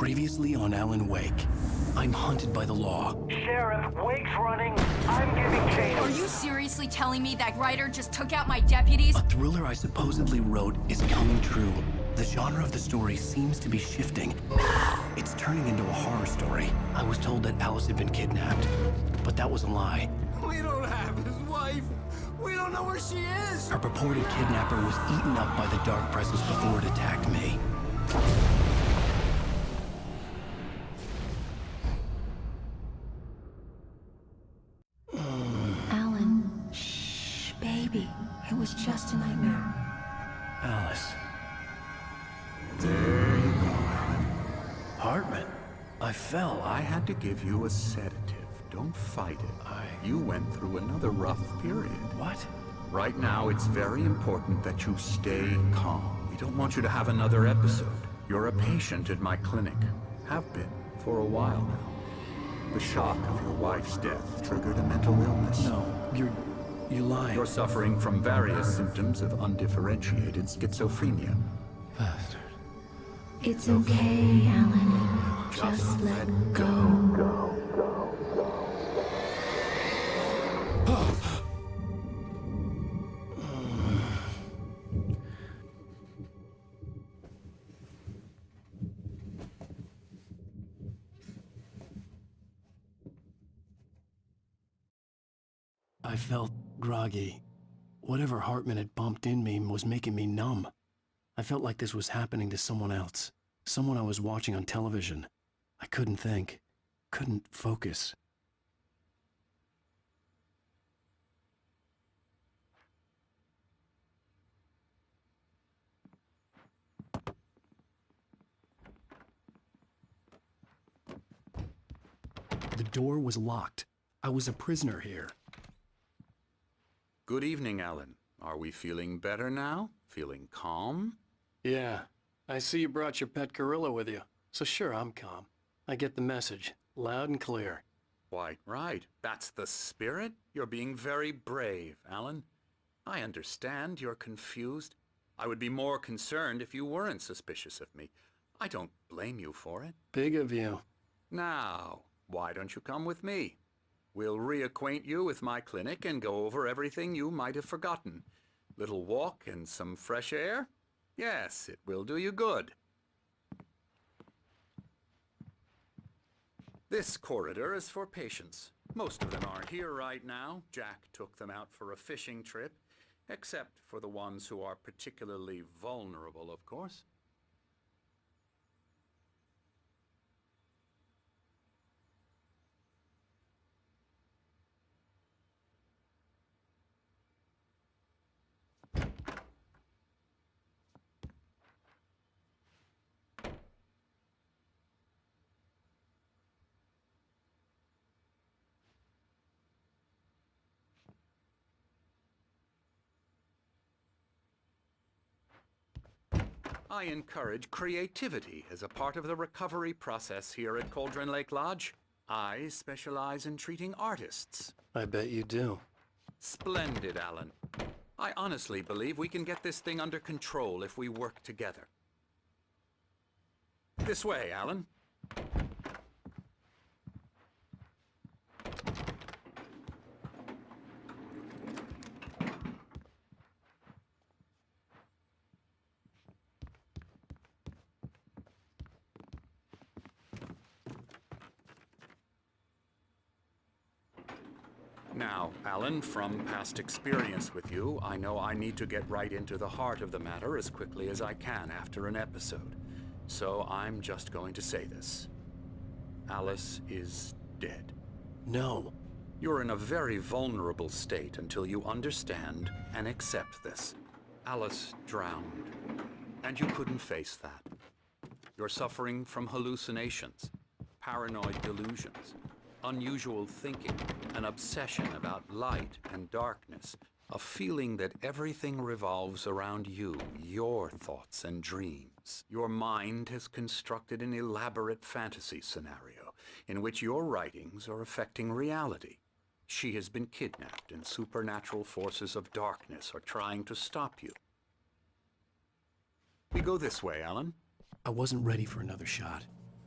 Previously on Alan Wake. I'm hunted by the law. Sheriff, Wake's running. I'm giving chase. Are you seriously telling me that writer just took out my deputies? A thriller I supposedly wrote is coming true. The genre of the story seems to be shifting. It's turning into a horror story. I was told that Alice had been kidnapped, but that was a lie. We don't have his wife. We don't know where she is. Her purported kidnapper was eaten up by the dark presence before it attacked me. Alan, shh, baby. It was just a nightmare. Alice. There you go, Alan. Hartman. I fell. I had to give you a sedative. Don't fight it. You went through another rough period. What? Right now, it's very important that you stay calm. We don't want you to have another episode. You're a patient at my clinic. Have been for a while now. The shock of your wife's death triggered a mental illness. No, you're lying. You're suffering from various symptoms of undifferentiated schizophrenia. Bastard. It's okay, Alan. Just let go. I felt groggy. Whatever Hartman had bumped in me was making me numb. I felt like this was happening to someone else. Someone I was watching on television. I couldn't think. Couldn't focus. The door was locked. I was a prisoner here. Good evening, Alan. Are we feeling better now? Feeling calm? Yeah. I see you brought your pet gorilla with you. So sure, I'm calm. I get the message. Loud and clear. Quite right. That's the spirit. You're being very brave, Alan. I understand you're confused. I would be more concerned if you weren't suspicious of me. I don't blame you for it. Big of you. Now, why don't you come with me? We'll reacquaint you with my clinic and go over everything you might have forgotten. Little walk and some fresh air? Yes, it will do you good. This corridor is for patients. Most of them aren't here right now. Jack took them out for a fishing trip, except for the ones who are particularly vulnerable, of course. I encourage creativity as a part of the recovery process here at Cauldron Lake Lodge. I specialize in treating artists. I bet you do. Splendid, Alan. I honestly believe we can get this thing under control if we work together. This way, Alan. Now, Alan, from past experience with you, I know I need to get right into the heart of the matter as quickly as I can after an episode. So I'm just going to say this. Alice is dead. No. You're in a very vulnerable state until you understand and accept this. Alice drowned, and you couldn't face that. You're suffering from hallucinations, paranoid delusions, unusual thinking, an obsession about light and darkness, a feeling that everything revolves around you, your thoughts and dreams. Your mind has constructed an elaborate fantasy scenario in which your writings are affecting reality. She has been kidnapped and supernatural forces of darkness are trying to stop you. We go this way, Alan. I wasn't ready for another shot.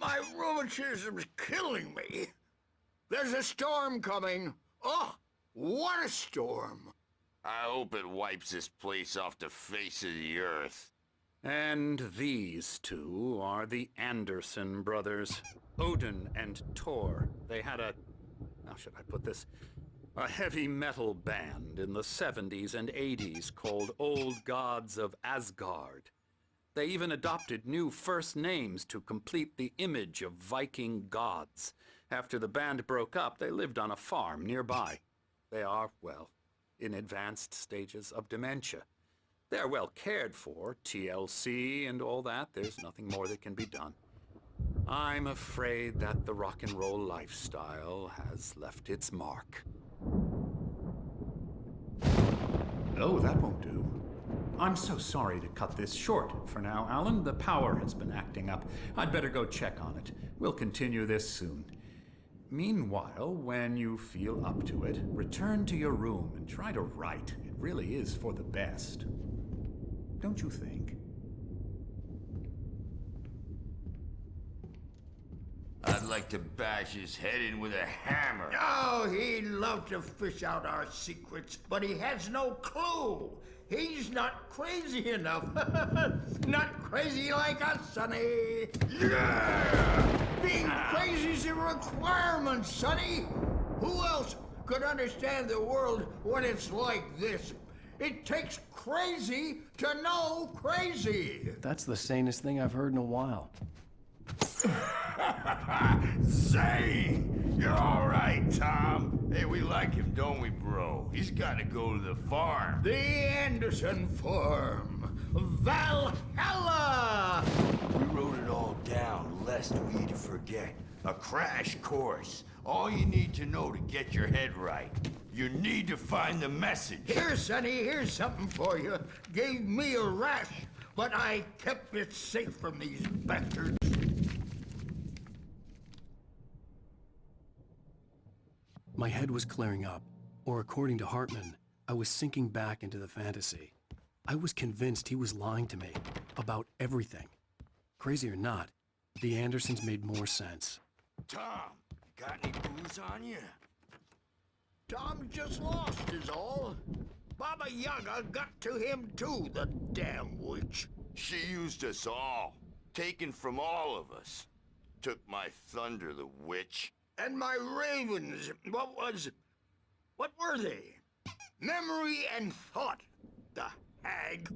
My rheumatism's killing me. There's a storm coming. Oh, what a storm. I hope it wipes this place off the face of the earth. And these two are the Anderson brothers, Odin and Thor. They had a, how should I put this, a heavy metal band in the 70s and 80s called Old Gods of Asgard. They even adopted new first names to complete the image of Viking gods. After the band broke up, they lived on a farm nearby. They are, well, in advanced stages of dementia. They're well cared for, TLC and all that. There's nothing more that can be done. I'm afraid that the rock and roll lifestyle has left its mark. Oh, that won't do. I'm so sorry to cut this short for now, Alan. The power has been acting up. I'd better go check on it. We'll continue this soon. Meanwhile, when you feel up to it, return to your room and try to write. It really is for the best. Don't you think? I'd like to bash his head in with a hammer. Oh, he'd love to fish out our secrets, but he has no clue. He's not crazy enough. Not crazy like us, Sonny. Yeah! Being crazy's a requirement, Sonny. Who else could understand the world when it's like this? It takes crazy to know crazy. That's the sanest thing I've heard in a while. Zane! You're all right, Tom. Hey, we like him, don't we, bro? He's got to go to the farm. The Anderson Farm. Valhalla! We wrote it all down, lest we'd forget. A crash course. All you need to know to get your head right. You need to find the message. Here, Sonny, here's something for you. Gave me a rash, but I kept it safe from these bastards. My head was clearing up, or according to Hartman, I was sinking back into the fantasy. I was convinced he was lying to me about everything. Crazy or not, the Andersons made more sense. Tom, got any booze on you? Tom just lost is all. Baba Yaga got to him too, the damn witch. She used us all. Taken from all of us. Took my thunder, the witch. And my ravens, what were they? Memory and thought, the hag.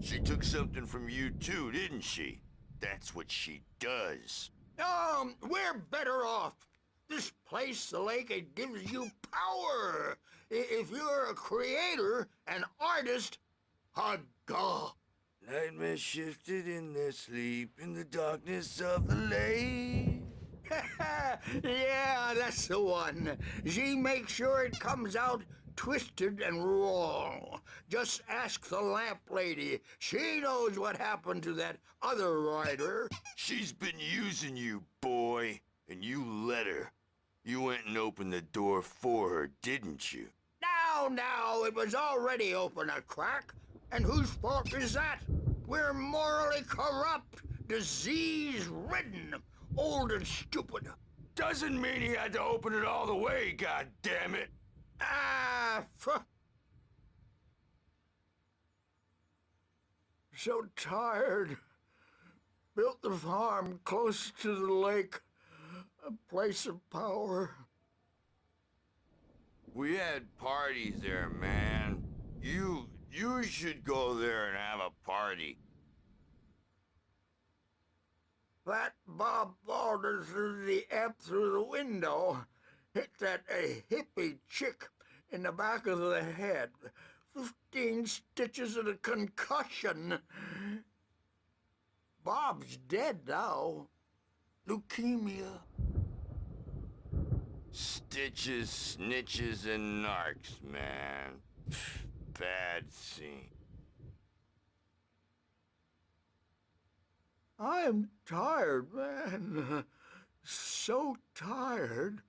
She took something from you too, didn't she? That's what she does. We're better off. This place, the lake, it gives you power. If you're a creator, an artist, a god. Nightmare shifted in their sleep in the darkness of the lake. Yeah, that's the one. She makes sure it comes out twisted and wrong. Just ask the lamp lady. She knows what happened to that other rider. She's been using you, boy, and you let her. You went and opened the door for her, didn't you? Now, it was already open a crack. And whose fault is that? We're morally corrupt, disease-ridden, old and stupid. Doesn't mean he had to open it all the way, goddammit. So tired. Built the farm close to the lake. A place of power. We had parties there, man. You should go there and have a party. That Bob Balder threw the amp through the window. Hit that hippie chick in the back of the head. 15 stitches and a concussion. Bob's dead now. Leukemia. Stitches, snitches, and narcs, man. Bad scene. I'm tired, man. So tired.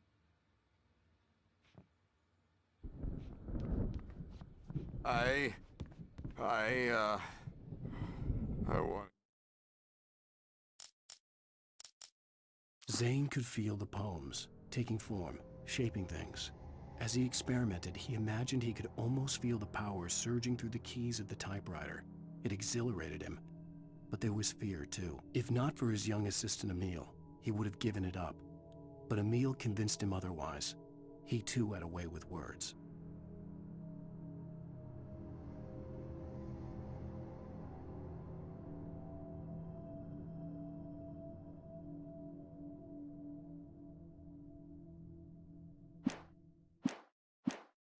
I want... Zane could feel the poems, taking form, shaping things. As he experimented, he imagined he could almost feel the power surging through the keys of the typewriter. It exhilarated him. But there was fear, too. If not for his young assistant Emil, he would have given it up. But Emil convinced him otherwise. He too had a way with words.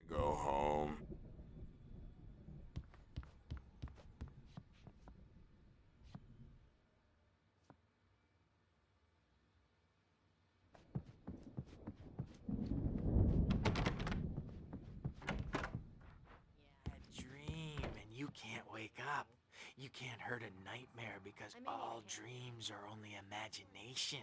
Go home. A dream, and you can't wake up. You can't hurt a nightmare because all dreams are only imagination.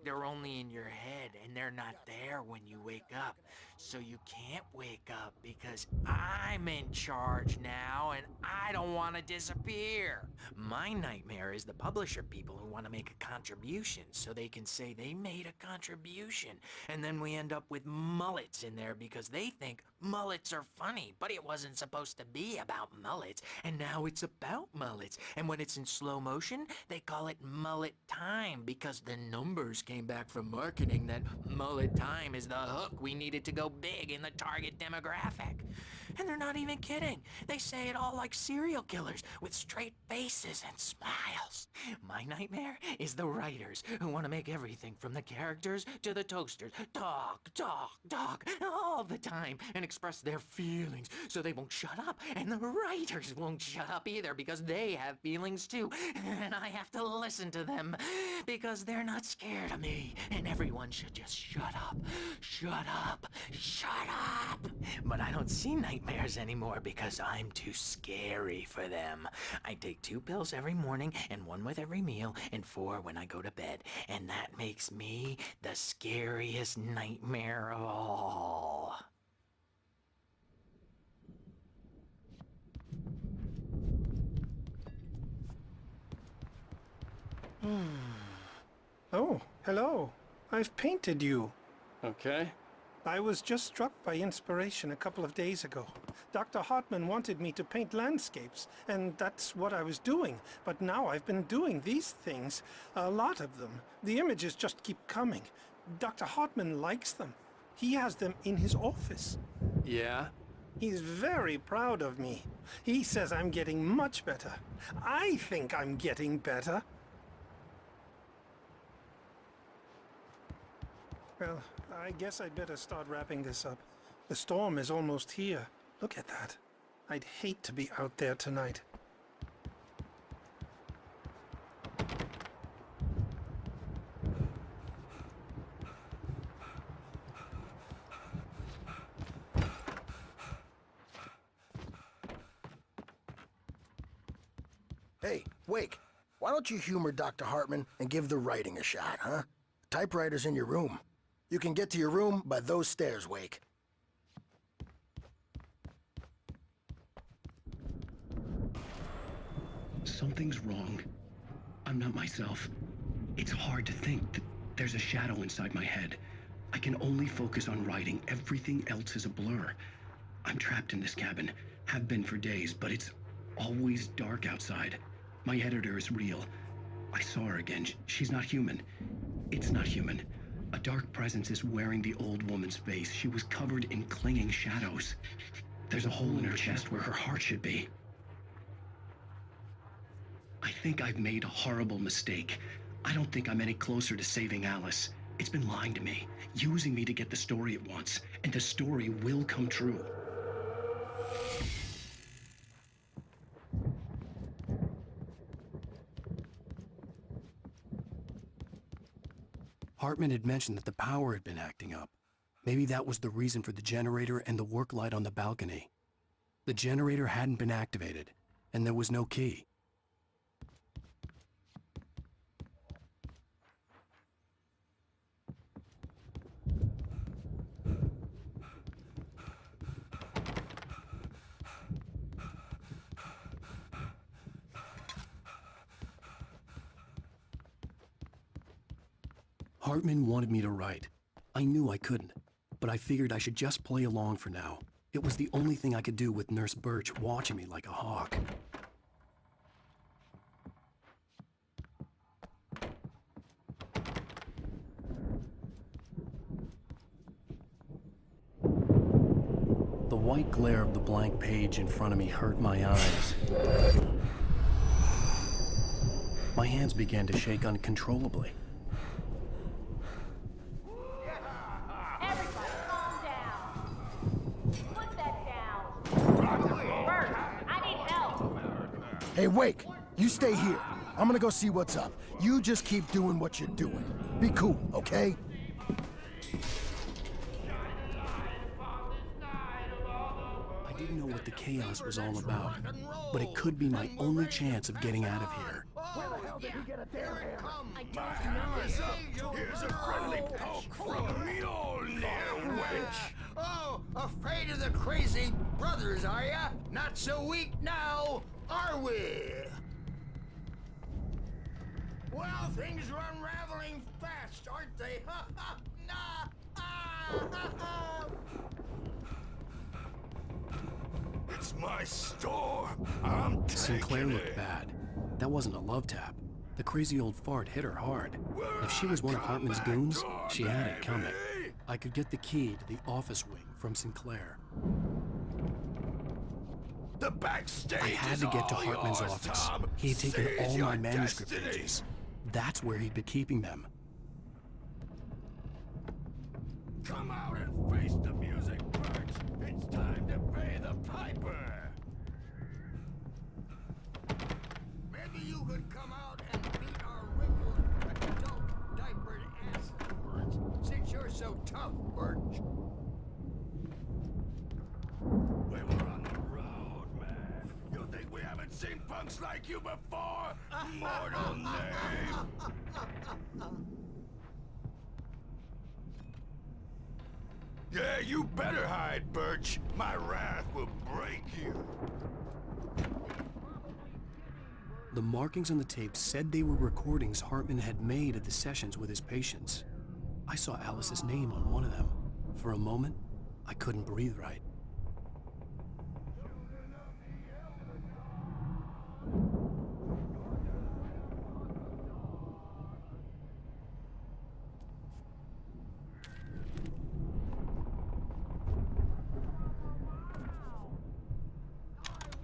They're only in your head, and they're not there when you wake up. So you can't wake up because I'm in charge now, and I don't want to disappear. My nightmare is the publisher people who want to make a contribution so they can say they made a contribution. And then we end up with mullets in there because they think mullets are funny, but it wasn't supposed to be about mullets, and now it's about mullets. And when it's in slow motion, they call it mullet time because the numbers came back from marketing that mullet time is the hook we needed to go big in the target demographic. And they're not even kidding. They say it all like serial killers with straight faces and smiles. My nightmare is the writers who want to make everything from the characters to the toasters talk all the time and express their feelings so they won't shut up, and the writers won't shut up either because they have feelings too, and I have to listen to them because they're not scared of me, and everyone should just shut up. But I don't see nightmares anymore because I'm too scary for them. I take 2 pills every morning and 1 with every meal and 4 when I go to bed, and that makes me the scariest nightmare of all. Oh, hello. I've painted you. Okay. I was just struck by inspiration a couple of days ago. Dr. Hartman wanted me to paint landscapes, and that's what I was doing. But now I've been doing these things, a lot of them. The images just keep coming. Dr. Hartman likes them. He has them in his office. Yeah? He's very proud of me. He says I'm getting much better. I think I'm getting better. Well, I guess I'd better start wrapping this up. The storm is almost here. Look at that. I'd hate to be out there tonight. Hey, Wake, why don't you humor Dr. Hartman and give the writing a shot, huh? Typewriter's in your room. You can get to your room by those stairs, Wake. Something's wrong. I'm not myself. It's hard to think. There's a shadow inside my head. I can only focus on writing. Everything else is a blur. I'm trapped in this cabin. Have been for days, but it's always dark outside. My editor is real. I saw her again. She's not human. It's not human. A dark presence is wearing the old woman's face. She was covered in clinging shadows. There's a hole in her chest where her heart should be. I think I've made a horrible mistake. I don't think I'm any closer to saving Alice. It's been lying to me, using me to get the story it wants, and the story will come true. Hartman had mentioned that the power had been acting up. Maybe that was the reason for the generator and the work light on the balcony. The generator hadn't been activated, and there was no key. Hartman wanted me to write. I knew I couldn't, but I figured I should just play along for now. It was the only thing I could do with Nurse Birch watching me like a hawk. The white glare of the blank page in front of me hurt my eyes. My hands began to shake uncontrollably. Everybody, calm down. Put that down. Bert, I need help. Hey, Wake, you stay here. I'm gonna go see what's up. You just keep doing what you're doing. Be cool, okay? I didn't know what the chaos was all about, but it could be my only chance of getting out of here. Where the hell did he get a damn hammer? I don't know. Here's a friendly poke from Mjolnir, wench. Oh, afraid of the crazy brothers, are ya? Not so weak now, are we? Well, things are unraveling fast, aren't they? Ha ha! Nah! Ah! Ha ha! It's my store. I'm taking Sinclair looked it. bad. That wasn't a love tap. The crazy old fart hit her hard. If she was one of Hartman's goons, she had it coming. I could get the key to the office wing from Sinclair. The backstage I had is to get to all Hartman's yours, office. Tom. He had taken Seize all your my manuscript destiny. pages. That's where he'd been keeping them. Come out and face the music, Birch. It's time to pay the piper. Maybe you could come out and beat our wrinkled, adult, diapered ass words, since you're so tough, Birch. We were on the road, man. You think we haven't seen punks like you before? Mortal name. Yeah, you better hide, Birch. My wrath will break you. The markings on the tape said they were recordings Hartman had made of the sessions with his patients. I saw Alice's name on one of them. For a moment, I couldn't breathe right.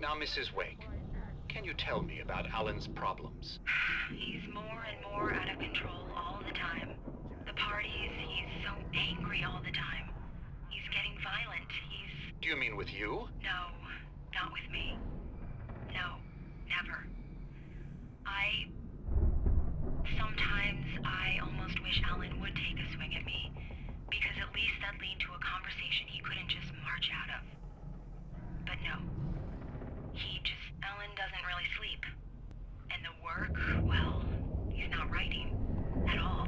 Now, Mrs. Wake, can you tell me about Alan's problems? He's more and more out of control all the time. The parties, he's so angry all the time. He's getting violent. Do you mean with you? No, not with me. No, never. Sometimes I almost wish Alan would take a swing at me, because at least that'd lead to a conversation he couldn't just march out of. But no. Alan doesn't really sleep. And the work, well, he's not writing at all.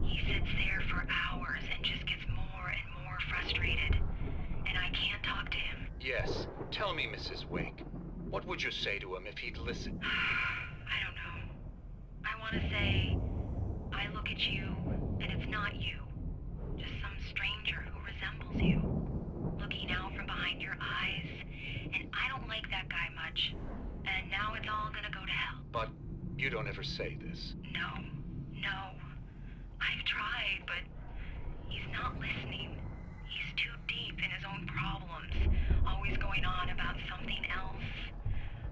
He sits there for hours and just gets more and more frustrated. And I can't talk to him. Yes. Tell me, Mrs. Wake. What would you say to him if he'd listen? I don't know. I want to say, I look at you, and it's not you. Just some stranger who resembles you. Looking out from behind your eyes. And I don't like that guy much. And now it's all gonna go to hell. But you don't ever say this. No. I've tried, but he's not listening. He's too deep in his own problems, always going on about something else.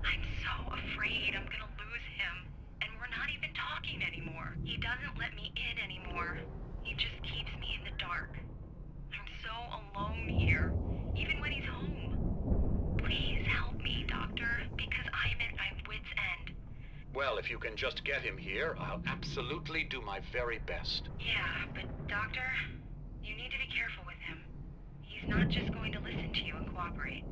I'm so afraid I'm gonna lose him. And we're not even talking anymore. He doesn't let me in anymore. He just keeps me in the dark. I'm so alone here, even when he's home. Please help me, Doctor, because I'm at my wit's end. Well, if you can just get him here, I'll absolutely do my very best. Yeah, but Doctor, you need to be careful with him. He's not just going to listen to you and cooperate.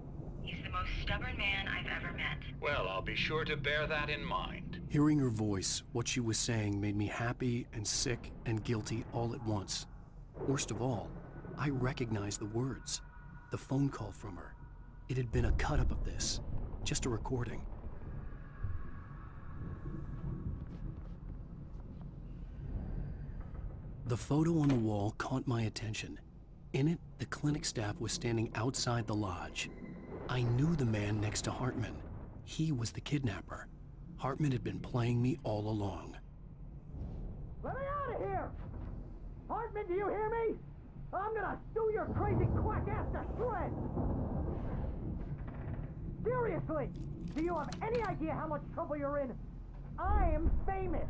He's the most stubborn man I've ever met. Well, I'll be sure to bear that in mind. Hearing her voice, what she was saying made me happy and sick and guilty all at once. Worst of all, I recognized the words. The phone call from her. It had been a cut-up of this. Just a recording. The photo on the wall caught my attention. In it, the clinic staff was standing outside the lodge. I knew the man next to Hartman. He was the kidnapper. Hartman had been playing me all along. Let me out of here! Hartman, do you hear me? I'm gonna sue your crazy quack ass to shreds! Seriously, do you have any idea how much trouble you're in? I am famous.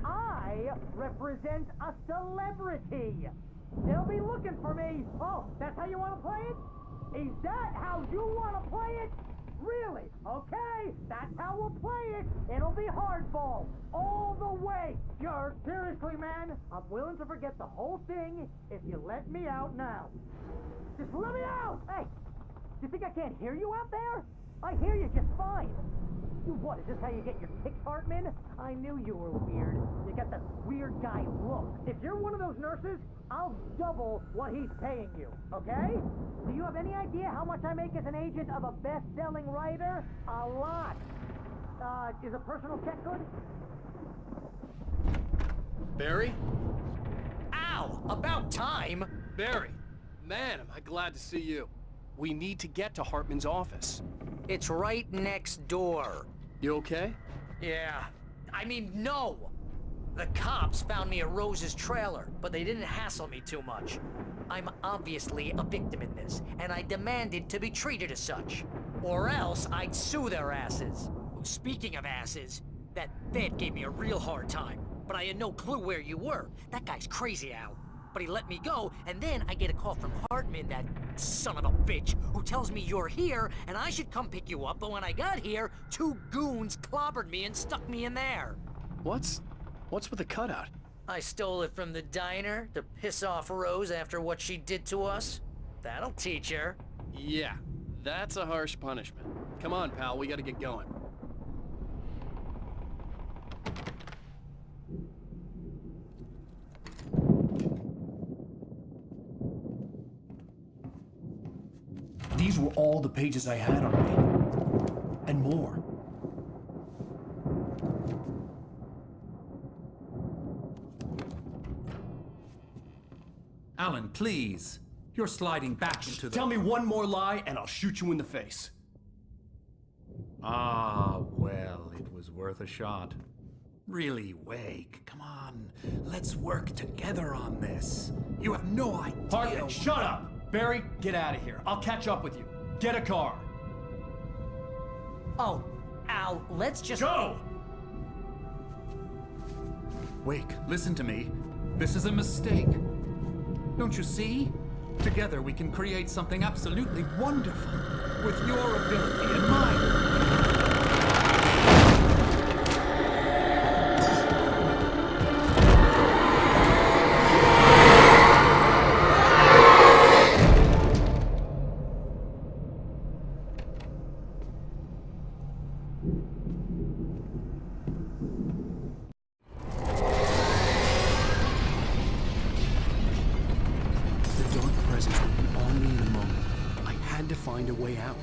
I represent a celebrity. They'll be looking for me. Oh, that's how you want to play it? Is that how you want to play it? Really? Okay, that's how we'll play it. It'll be hardball all the way. Seriously, man, I'm willing to forget the whole thing if you let me out now. Just let me out! Hey, you think I can't hear you out there? I hear you just fine. What, is this how you get your kicks, Hartman? I knew you were weird. You got that weird guy look. If you're one of those nurses, I'll double what he's paying you, okay? Do you have any idea how much I make as an agent of a best-selling writer? A lot. Is a personal check good? Barry? Ow! About time! Barry! Man, am I glad to see you. We need to get to Hartman's office. It's right next door. You okay? Yeah. I mean, no! The cops found me at Rose's trailer, but they didn't hassle me too much. I'm obviously a victim in this, and I demanded to be treated as such. Or else I'd sue their asses. Speaking of asses, that vet gave me a real hard time, but I had no clue where you were. That guy's crazy, Al. But he let me go, and then I get a call from Hartman, that son of a bitch, who tells me you're here, and I should come pick you up, but when I got here, 2 goons clobbered me and stuck me in there. What's with the cutout? I stole it from the diner to piss off Rose after what she did to us. That'll teach her. Yeah, that's a harsh punishment. Come on, pal, we gotta get going. These were all the pages I had on me. And more. Alan, please. You're sliding back into the... Tell me one more lie and I'll shoot you in the face. Ah, well, it was worth a shot. Really, Wake, come on. Let's work together on this. You have no idea... Hartman, shut up! Barry, get out of here. I'll catch up with you. Get a car. Oh, Al, let's just... Go! Wake, listen to me. This is a mistake. Don't you see? Together we can create something absolutely wonderful. With your ability and mine. Find a way out.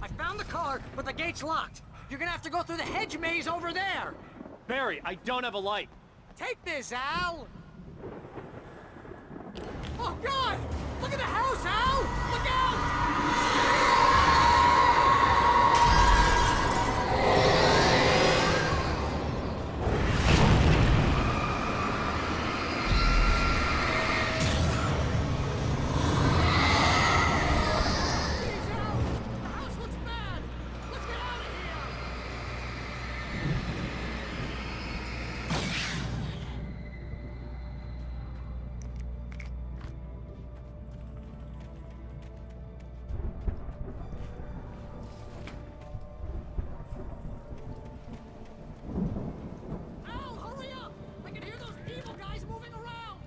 found the car, but the gate's locked. You're gonna have to go through the hedge maze over there. Barry, I don't have a light. Take this, Al! Oh, God! Look at the house, Al! Look out! Please, Al! The house looks bad! Let's get out of here! Al, hurry up! I can hear those evil guys moving around!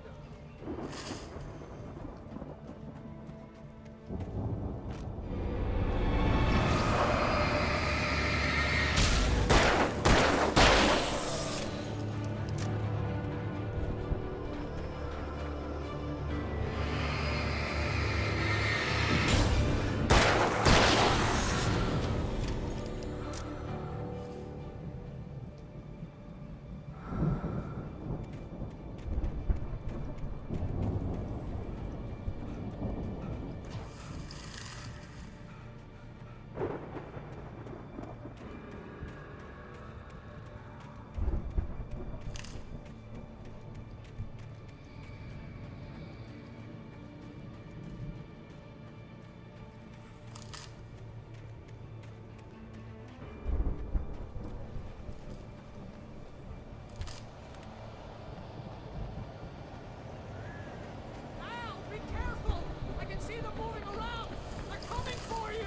Al, be careful! I can see them moving around! They're coming for you!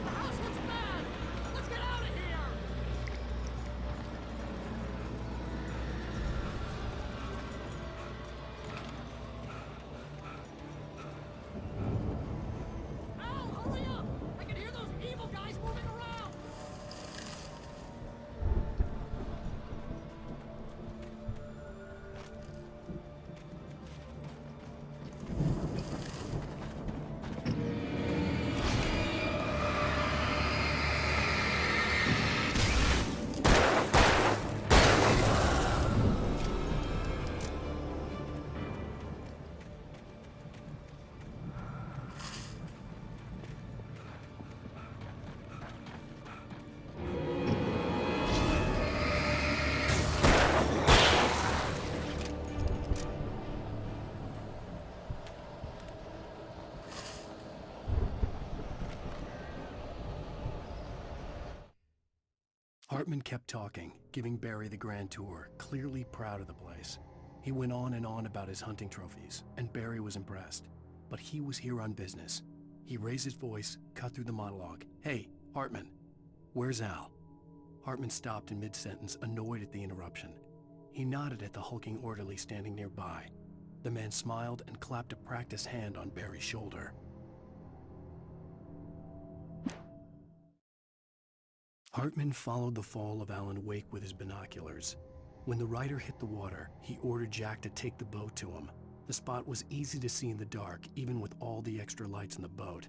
The house looks bad! Let's get out of here! Al, hurry up! I can hear those evil guys moving around! Hartman kept talking, giving Barry the grand tour, clearly proud of the place. He went on and on about his hunting trophies, and Barry was impressed. But he was here on business. He raised his voice, cut through the monologue. "Hey, Hartman, where's Al?" Hartman stopped in mid-sentence, annoyed at the interruption. He nodded at the hulking orderly standing nearby. The man smiled and clapped a practice hand on Barry's shoulder. Hartman followed the fall of Alan Wake with his binoculars. When the rider hit the water, he ordered Jack to take the boat to him. The spot was easy to see in the dark, even with all the extra lights in the boat.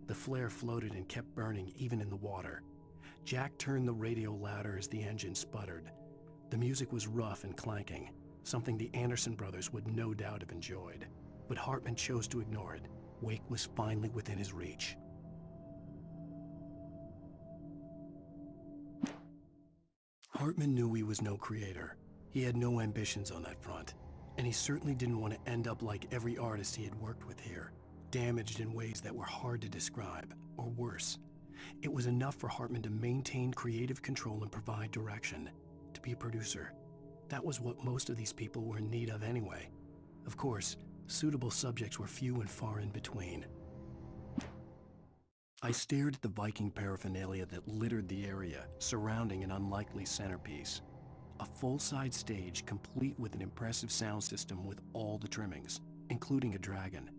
The flare floated and kept burning even in the water. Jack turned the radio louder as the engine sputtered. The music was rough and clanking, something the Anderson brothers would no doubt have enjoyed. But Hartman chose to ignore it. Wake was finally within his reach. Hartman knew he was no creator, He had no ambitions on that front, and he certainly didn't want to end up like every artist he had worked with here, damaged in ways that were hard to describe, or worse. It was enough for Hartman to maintain creative control and provide direction, to be a producer. That was what most of these people were in need of anyway. Of course, suitable subjects were few and far in between. I stared at the Viking paraphernalia that littered the area, surrounding an unlikely centerpiece. A full-size stage complete with an impressive sound system with all the trimmings, including a dragon.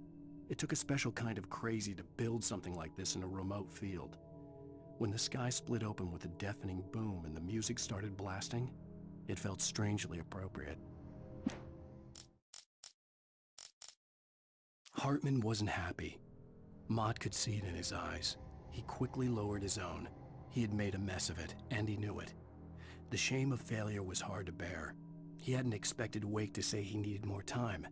It took a special kind of crazy to build something like this in a remote field. When the sky split open with a deafening boom and the music started blasting, it felt strangely appropriate. Hartman wasn't happy. Mott could see it in his eyes. He quickly lowered his own. He had made a mess of it, and he knew it. The shame of failure was hard to bear. He hadn't expected Wake to say he needed more time,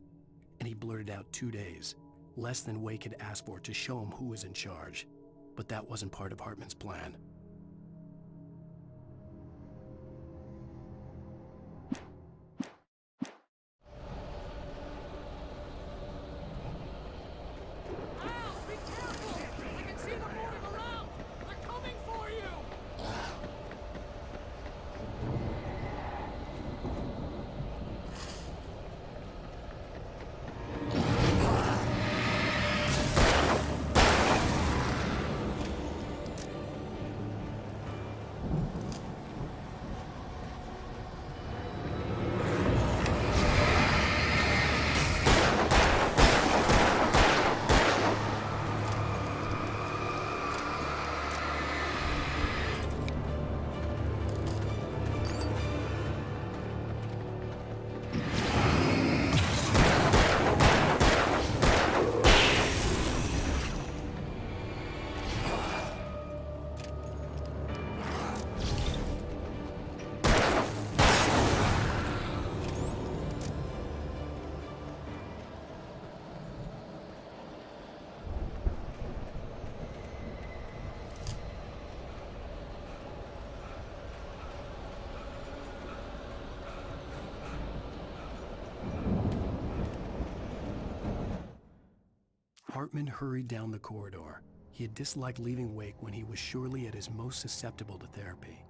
and he blurted out 2 days, less than Wake had asked for to show him who was in charge. But that wasn't part of Hartman's plan. Hartman hurried down the corridor. He had disliked leaving Wake when he was surely at his most susceptible to therapy.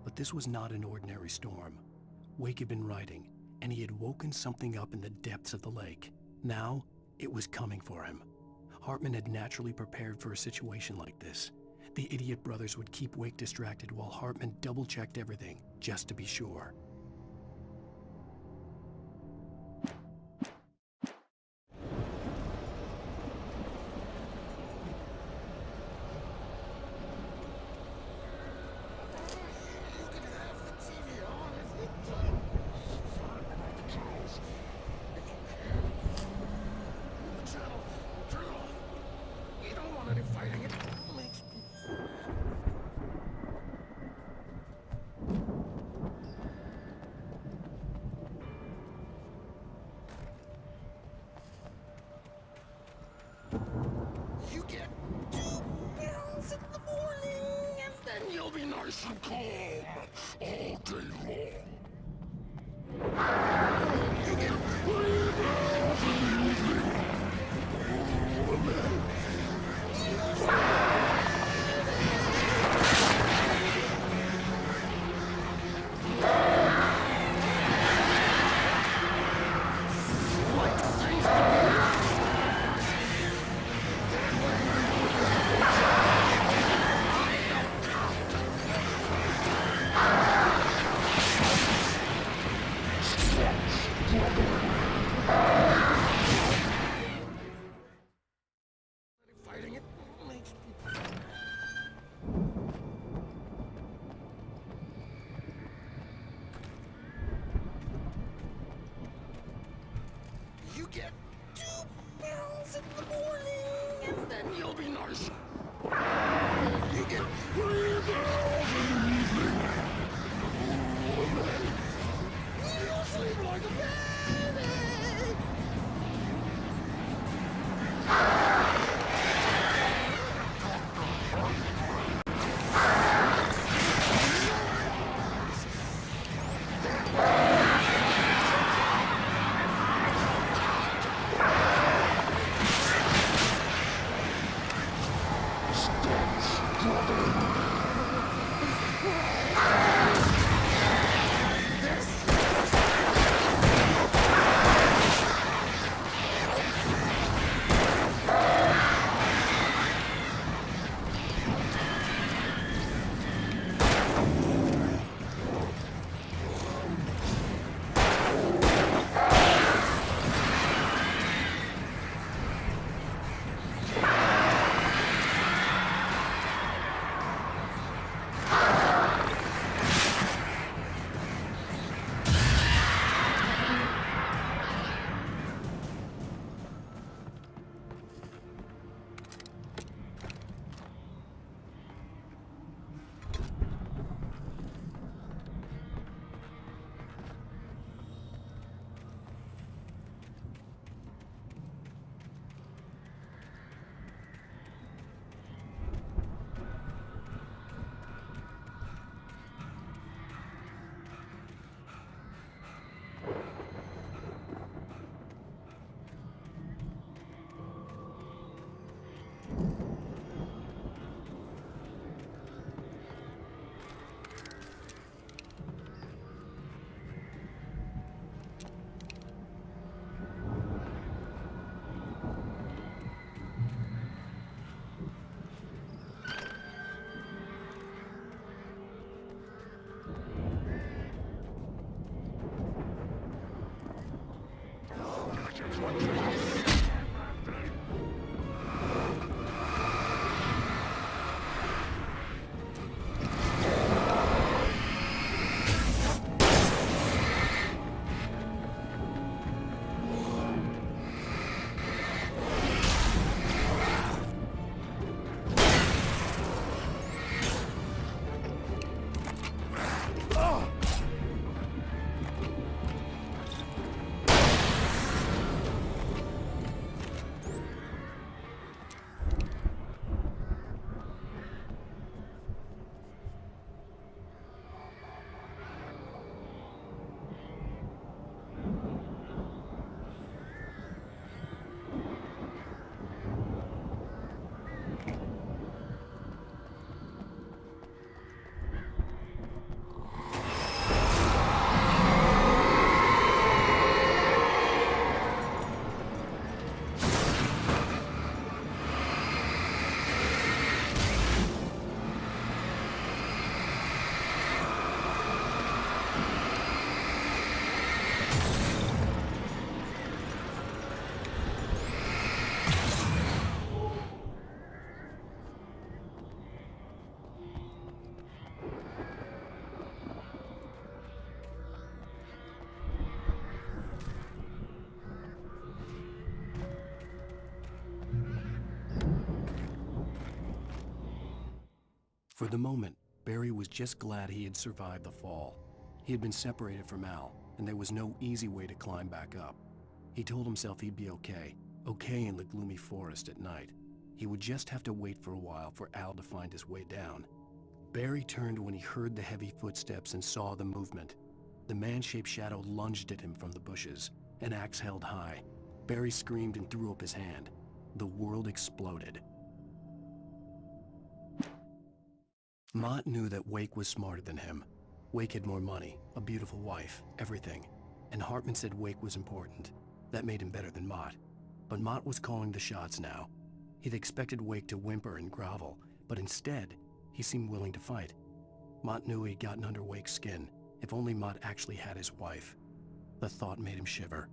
But this was not an ordinary storm. Wake had been writing, and he had woken something up in the depths of the lake. Now, it was coming for him. Hartman had naturally prepared for a situation like this. The idiot brothers would keep Wake distracted while Hartman double-checked everything, just to be sure. You get 2 pills in the morning, and then you'll be nice and calm all day long. You get 3 pills in the evening. You get 2 pills in the morning, and then you'll be nice. You get 3 pills in the evening. You'll sleep like a baby. the moment, Barry was just glad he had survived the fall. He had been separated from Al, and there was no easy way to climb back up. He told himself he'd be okay in the gloomy forest at night. He would just have to wait for a while for Al to find his way down. Barry turned when he heard the heavy footsteps and saw the movement. The man-shaped shadow lunged at him from the bushes, an axe held high. Barry screamed and threw up his hand. The world exploded. Mott knew that Wake was smarter than him. Wake had more money, a beautiful wife, everything. And Hartman said Wake was important. That made him better than Mott. But Mott was calling the shots now. He'd expected Wake to whimper and grovel, but instead, he seemed willing to fight. Mott knew he'd gotten under Wake's skin. If only Mott actually had his wife. The thought made him shiver.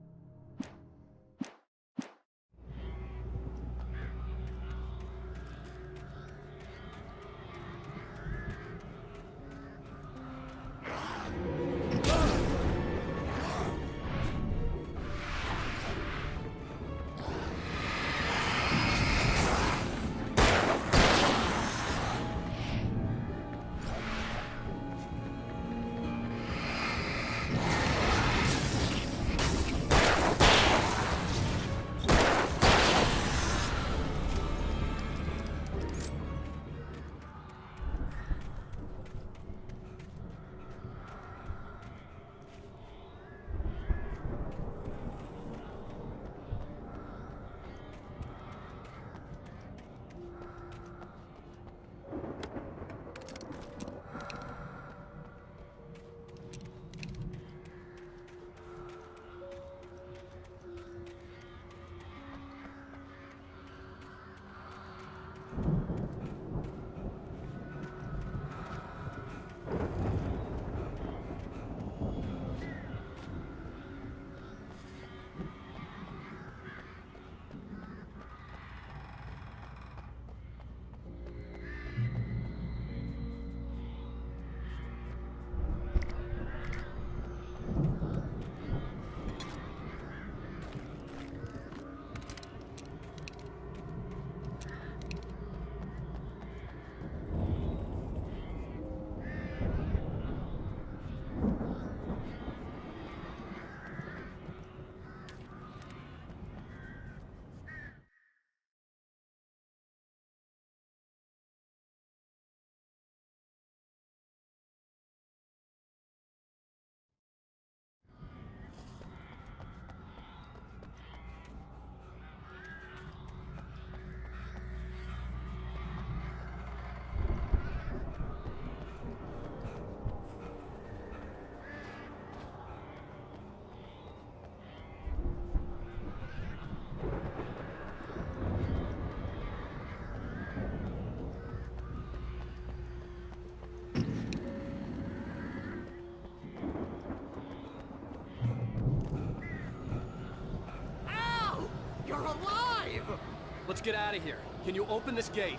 Let's get out of here. Can you open this gate?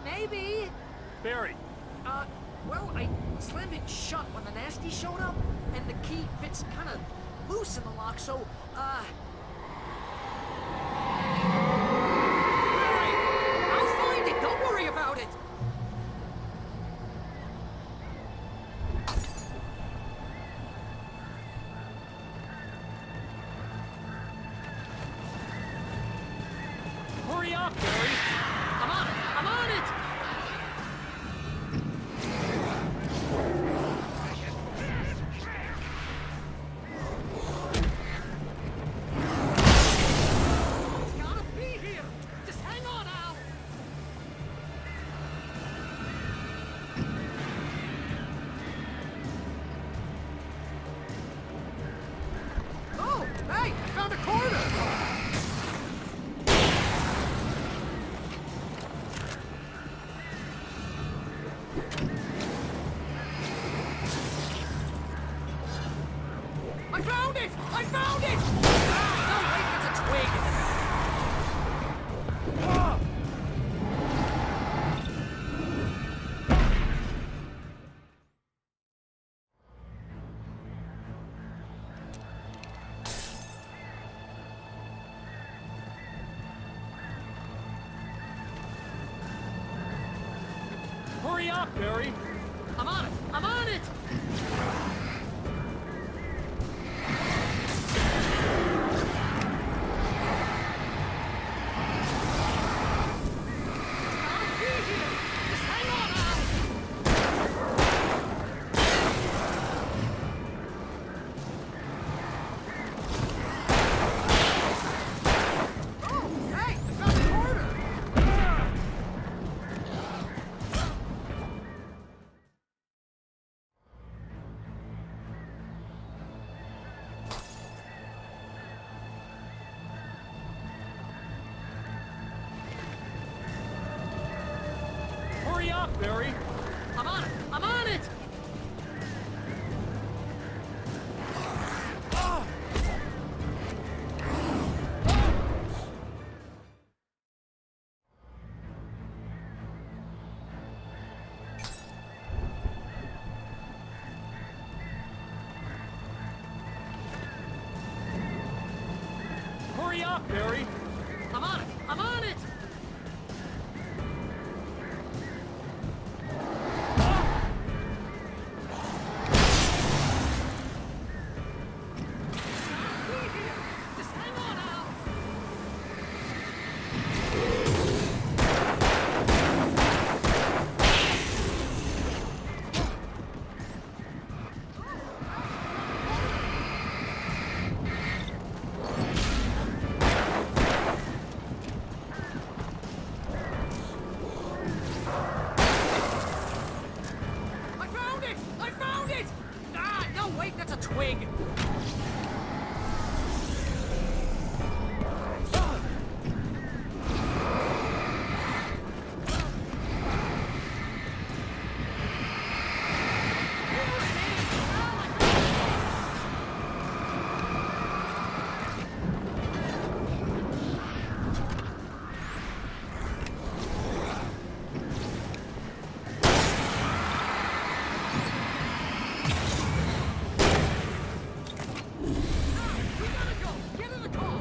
Maybe. Barry! Well, I slammed it shut when the nasty showed up, and the key fits kind of loose in the lock, so, Barry, I'll find it. Don't worry about it. Hurry up, Barry! I'm on it. I'm on it. It's gotta be here. Just hang on, Al. Oh, hey, I found a corner. I found it! I found it! No, wait, it's a twig! up, Barry! I'm on it! I'm on it! I'll be here! Just hang on, Al! Oh, hey! I found the corner! Hurry up, Barry! I'm on it! I'm on it! Hurry up, Barry! I'm on it! I'm on it! Just hang on, Al! I found it! I found it! Ah, no, wait, that's a twig! We gotta go! Get in the car!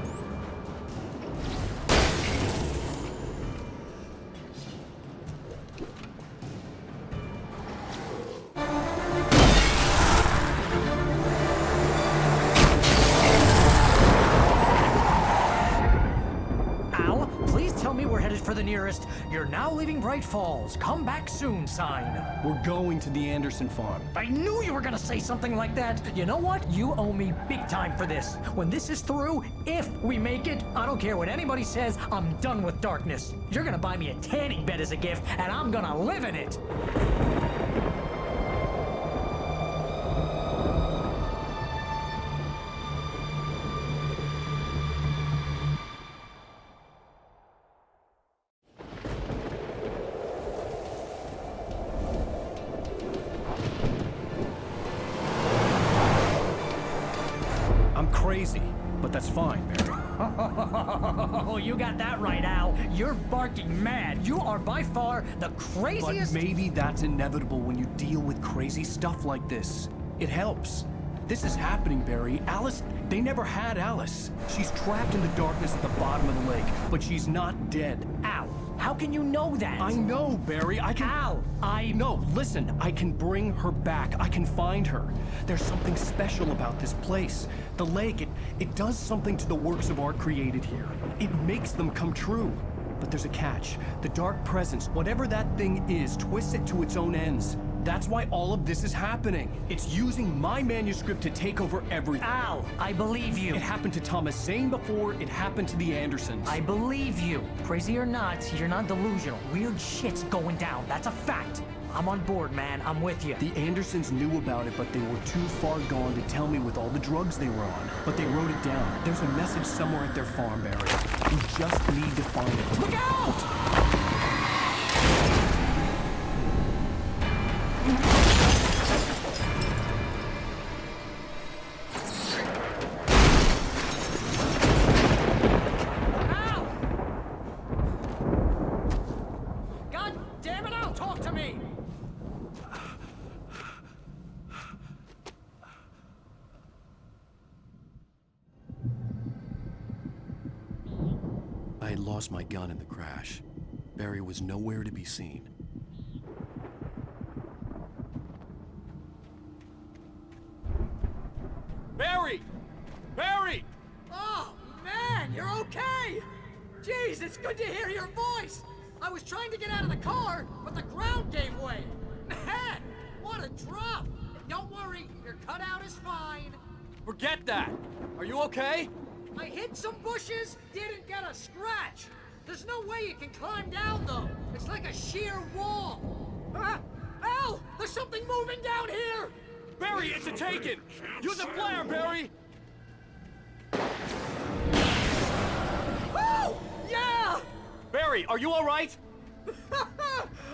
Al, please tell me we're headed for the nearest "You're now leaving Bright Falls. Come back soon" sign. We're going to the Anderson farm. I knew you were gonna say something like that. You know what? You owe me big time for this. When this is through, if we make it, I don't care what anybody says, I'm done with darkness. You're gonna buy me a tanning bed as a gift, and I'm gonna live in it. I'm crazy, but that's fine, Barry. Oh, you got that right, Al. You're barking mad. You are by far the But craziest. maybe that's inevitable when you deal with crazy stuff like this. It helps. This is happening, Barry. Alice, they never had Alice. She's trapped in the darkness at the bottom of the lake, but she's not dead. Al, how can you know that? I know, Barry. I can... Al, No, listen. I can bring her back. I can find her. There's something special about this place. The lake, it does something to the works of art created here. It makes them come true. But there's a catch. The dark presence, whatever that thing is, twists it to its own ends. That's why all of this is happening. It's using my manuscript to take over everything. Al, I believe you. It happened to Thomas Zane before, it happened to the Andersons. I believe you. Crazy or not, you're not delusional. Weird shit's going down. That's a fact. I'm on board, man. I'm with you. The Andersons knew about it, but they were too far gone to tell me with all the drugs they were on. But they wrote it down. There's a message somewhere at their farm, Barry. We just need to find it. Look out! Al! God damn it, Al, talk to me! I had lost my gun in the crash. Barry was nowhere to be seen. Barry! Barry! Oh, man, you're okay! Jeez, it's good to hear your voice! I was trying to get out of the car, but the ground gave way! Man, what a drop! Don't worry, your cutout is fine. Forget that! Are you okay? I hit some bushes, didn't get a scratch. There's no way you can climb down, though. It's like a sheer wall. Al! There's something moving down here! Barry, it's a taken! Use a flare, Barry! Oh! Yeah! Barry, are you alright?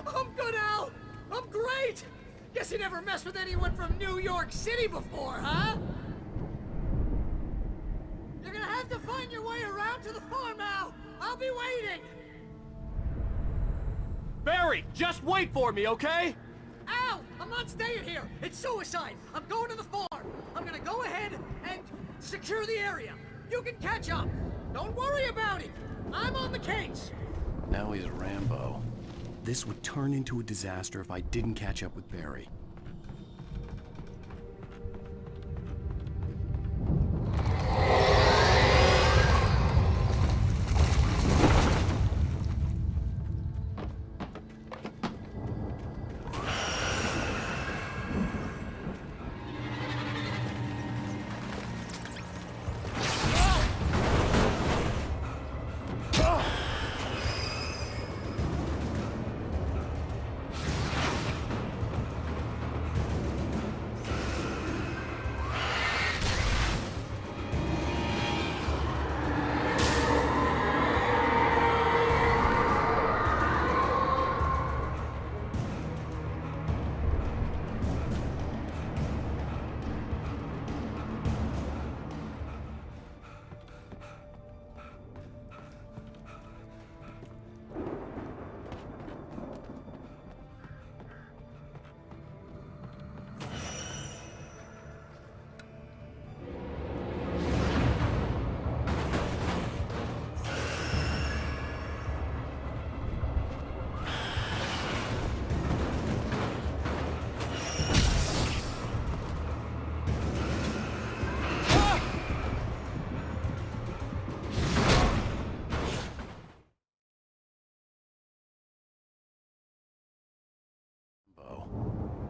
I'm good, Al! I'm great! Guess you never messed with anyone from New York City before, huh? You're gonna have to find your way around to the farm, Al! I'll be waiting! Barry, just wait for me, okay? Al! I'm not staying here! It's suicide! I'm going to the farm! I'm gonna go ahead and secure the area! You can catch up! Don't worry about it! I'm on the case! Now he's Rambo. This would turn into a disaster if I didn't catch up with Barry.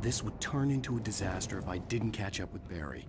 This would turn into a disaster if I didn't catch up with Barry.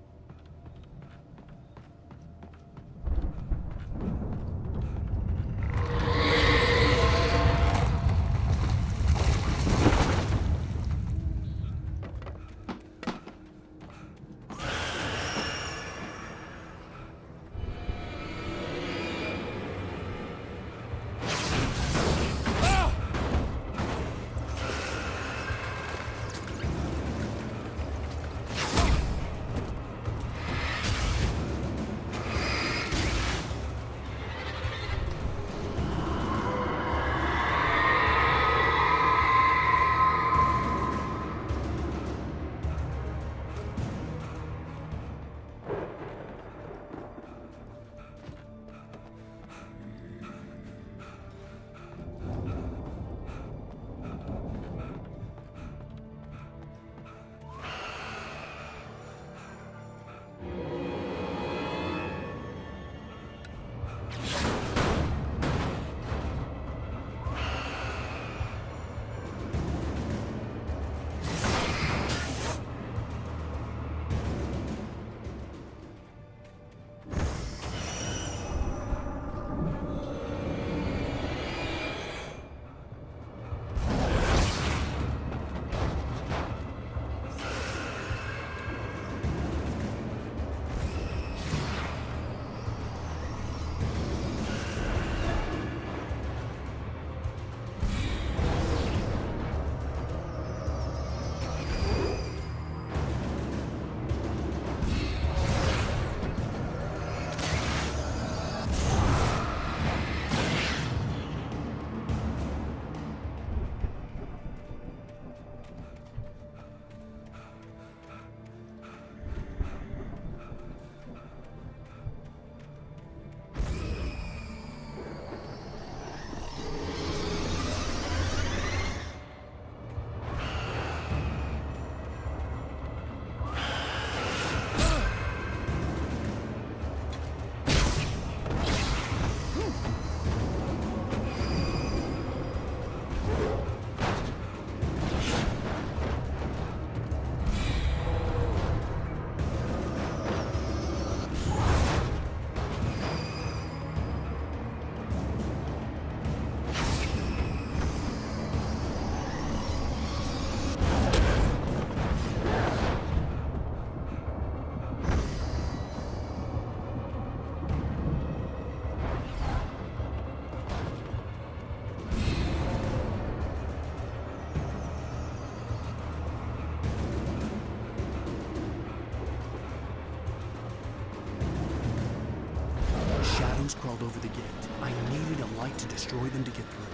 crawled over the gate. I needed a light to destroy them to get through.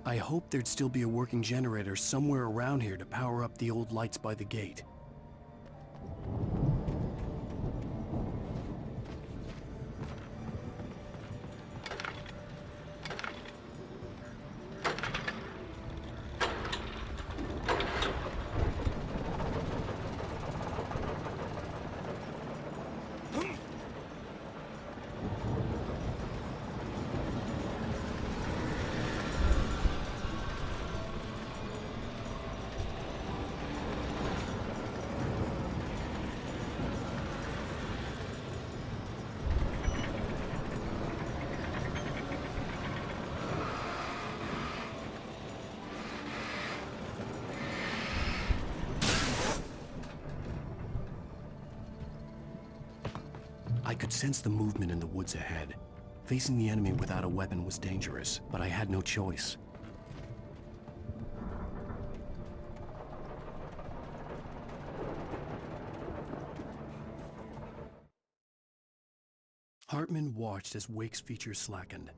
I hoped there'd still be a working generator somewhere around here to power up the old lights by the gate. I could sense the movement in the woods ahead. Facing the enemy without a weapon was dangerous, but I had no choice. Hartman watched as Wake's features slackened.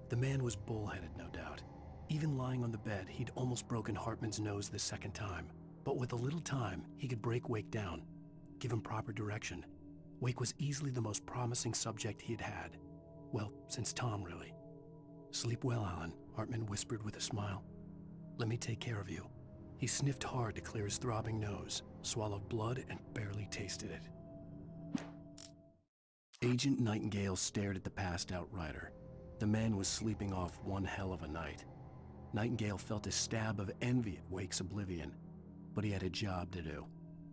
The man was bullheaded, no doubt. Even lying on the bed, he'd almost broken Hartman's nose the second time. But with a little time, he could break Wake down, give him proper direction. Wake was easily the most promising subject he had had. Well, since Tom, really. "Sleep well, Alan," Hartman whispered with a smile. "Let me take care of you." He sniffed hard to clear his throbbing nose, swallowed blood, and barely tasted it. Agent Nightingale stared at the passed-out rider. The man was sleeping off one hell of a night. Nightingale felt a stab of envy at Wake's oblivion, but he had a job to do.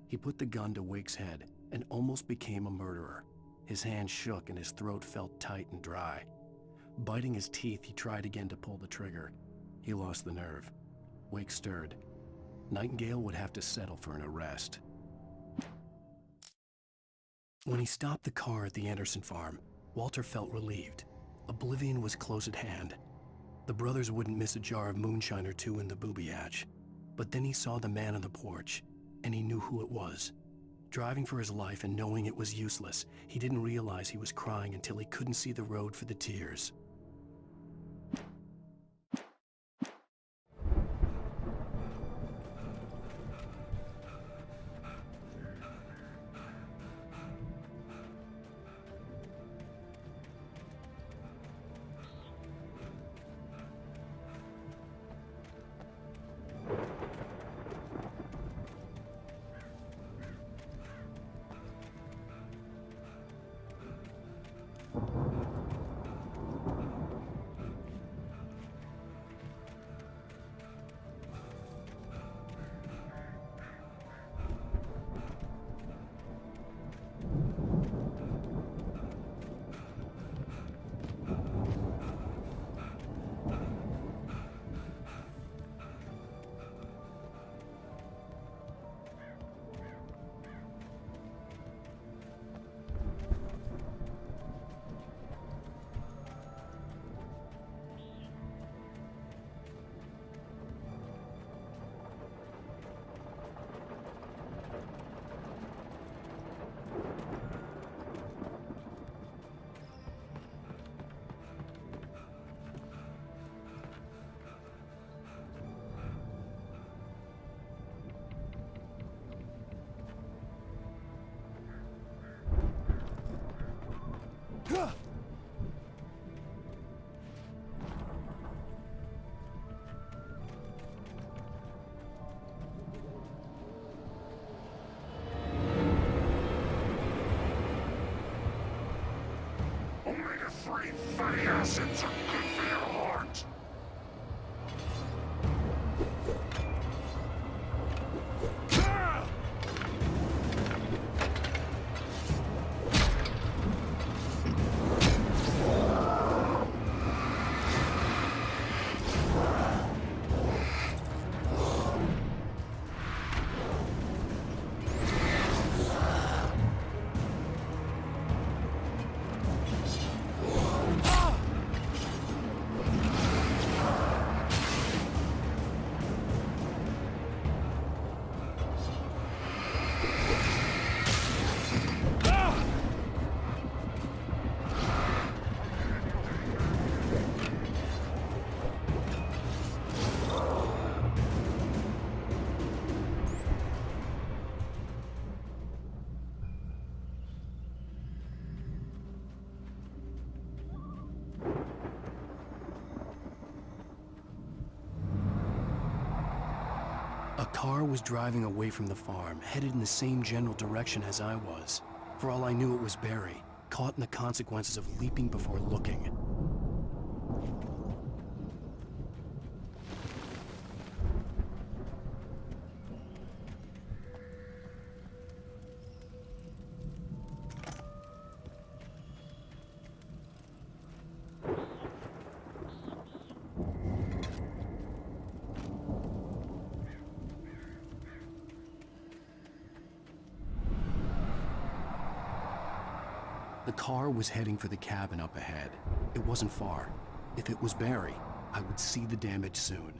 He put the gun to Wake's head and almost became a murderer. His hand shook and his throat felt tight and dry. Biting his teeth, he tried again to pull the trigger. He lost the nerve. Wake stirred. Nightingale would have to settle for an arrest. When he stopped the car at the Anderson farm, Walter felt relieved. Oblivion was close at hand. The brothers wouldn't miss a jar of moonshine or two in the booby hatch. But then he saw the man on the porch, and he knew who it was. Driving for his life and knowing it was useless, he didn't realize he was crying until he couldn't see the road for the tears. Omega-3 fatty acids are good for your heart. car was driving away from the farm, headed in the same general direction as I was. For all I knew, it was Barry, caught in the consequences of leaping before looking. The car was heading for the cabin up ahead. It wasn't far. If it was Barry, I would see the damage soon.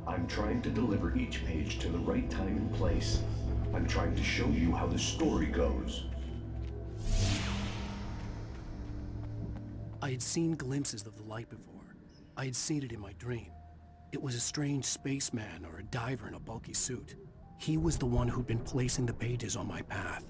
I'm trying to deliver each page to the right time and place. I'm trying to show you how the story goes. I had seen glimpses of the light before. I had seen it in my dream. It was a strange spaceman or a diver in a bulky suit. He was the one who'd been placing the pages on my path.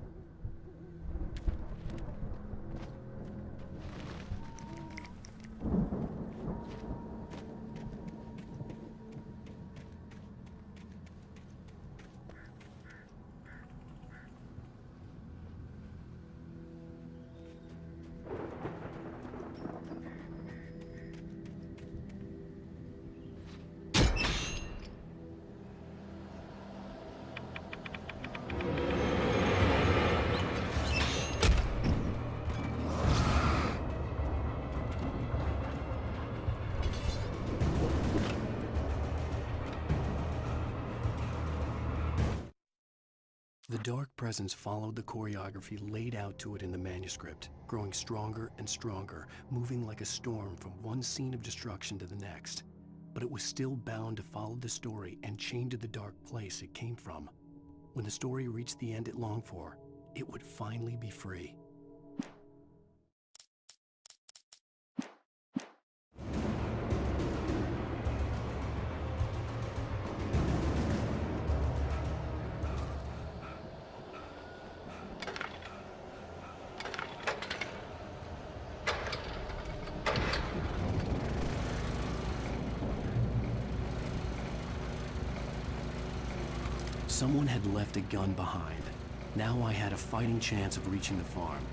The dark presence followed the choreography laid out to it in the manuscript, growing stronger and stronger, moving like a storm from one scene of destruction to the next. But it was still bound to follow the story and chain to the dark place it came from. When the story reached the end it longed for, it would finally be free. Someone had left a gun behind. Now I had a fighting chance of reaching the farm.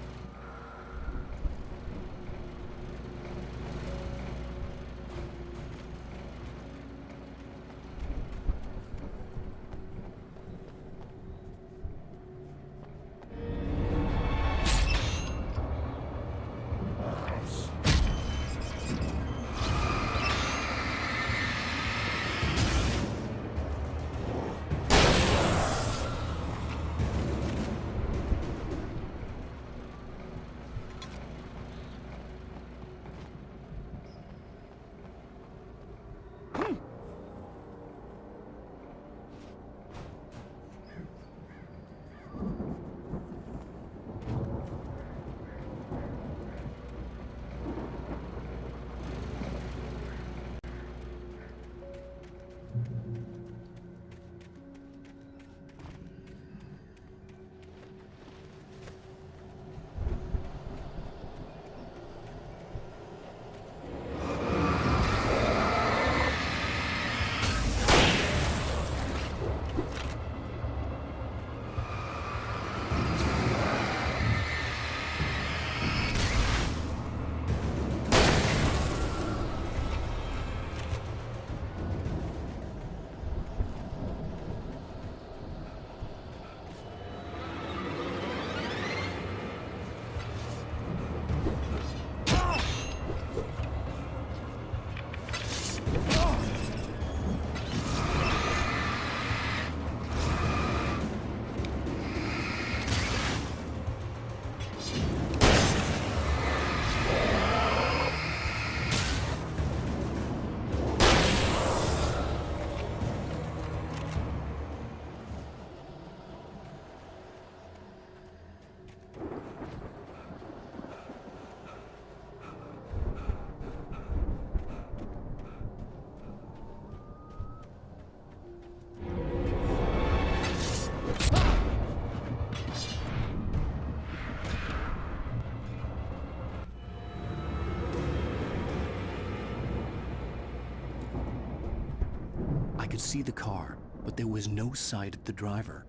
could see the car, but there was no sight of the driver.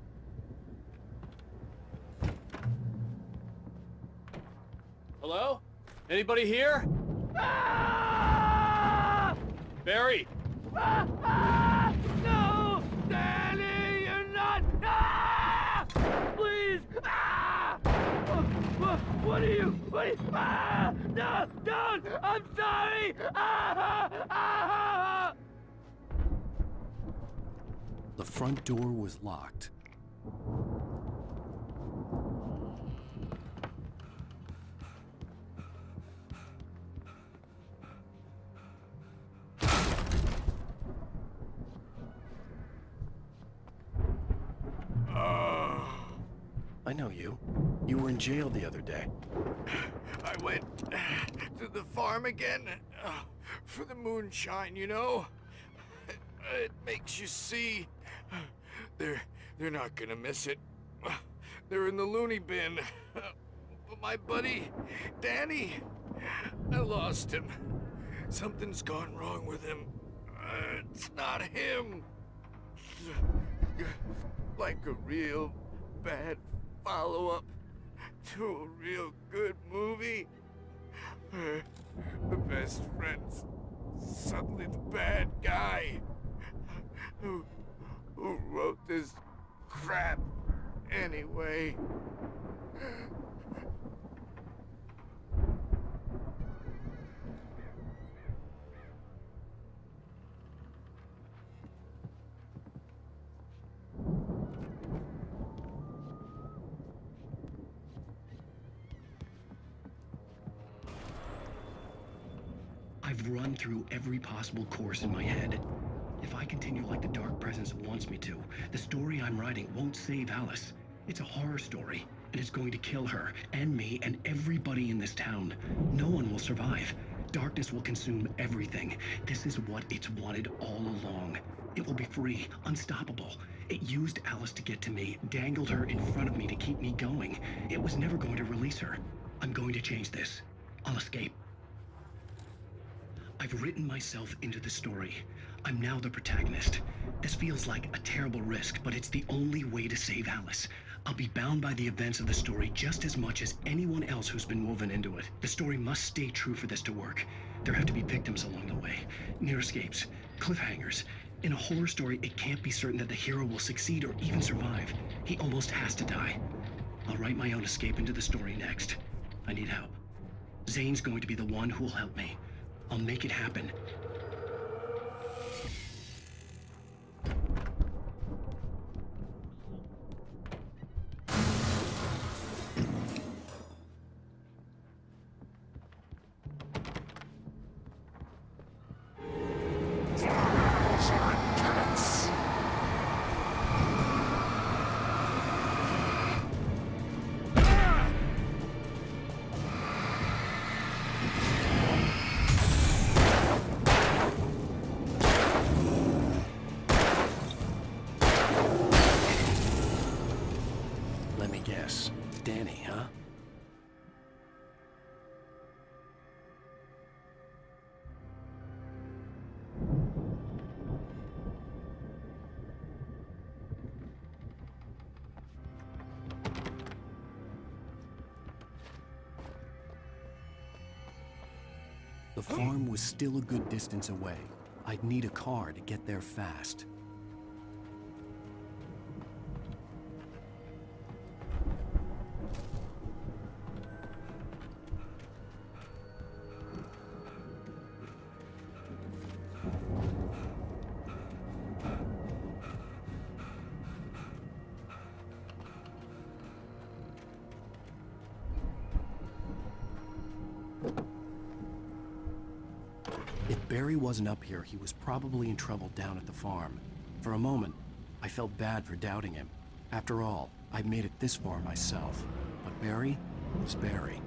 Hello? Anybody here? Ah! Barry! No! Danny, you're not! Ah! Please! Ah! What are you? Ah! No! Don't! I'm sorry! Ah! Ah! The front door was locked. I know you. You were in jail the other day. I went to the farm again for the moonshine, you know? It makes you see. They're not gonna miss it. They're in the loony bin. But my buddy, Danny, I lost him. Something's gone wrong with him. It's not him. Like a real bad follow-up to a real good movie. The best friend's suddenly the bad guy. Who wrote this crap anyway? I've run through every possible course in my head. If I continue like the Dark Presence wants me to, the story I'm writing won't save Alice. It's a horror story, and it's going to kill her, and me, and everybody in this town. No one will survive. Darkness will consume everything. This is what it's wanted all along. It will be free, unstoppable. It used Alice to get to me, dangled her in front of me to keep me going. It was never going to release her. I'm going to change this. I'll escape. I've written myself into the story. I'm now the protagonist. This feels like a terrible risk, but it's the only way to save Alice. I'll be bound by the events of the story just as much as anyone else who's been woven into it. The story must stay true for this to work. There have to be victims along the way, near escapes, cliffhangers. In a horror story, it can't be certain that the hero will succeed or even survive. He almost has to die. I'll write my own escape into the story next. I need help. Zane's going to be the one who will help me. I'll make it happen. Let me guess. Danny, huh? The farm was still a good distance away. I'd need a car to get there fast. If Barry wasn't up here, he was probably in trouble down at the farm. For a moment, I felt bad for doubting him. After all, I'd made it this far myself. But Barry was Barry.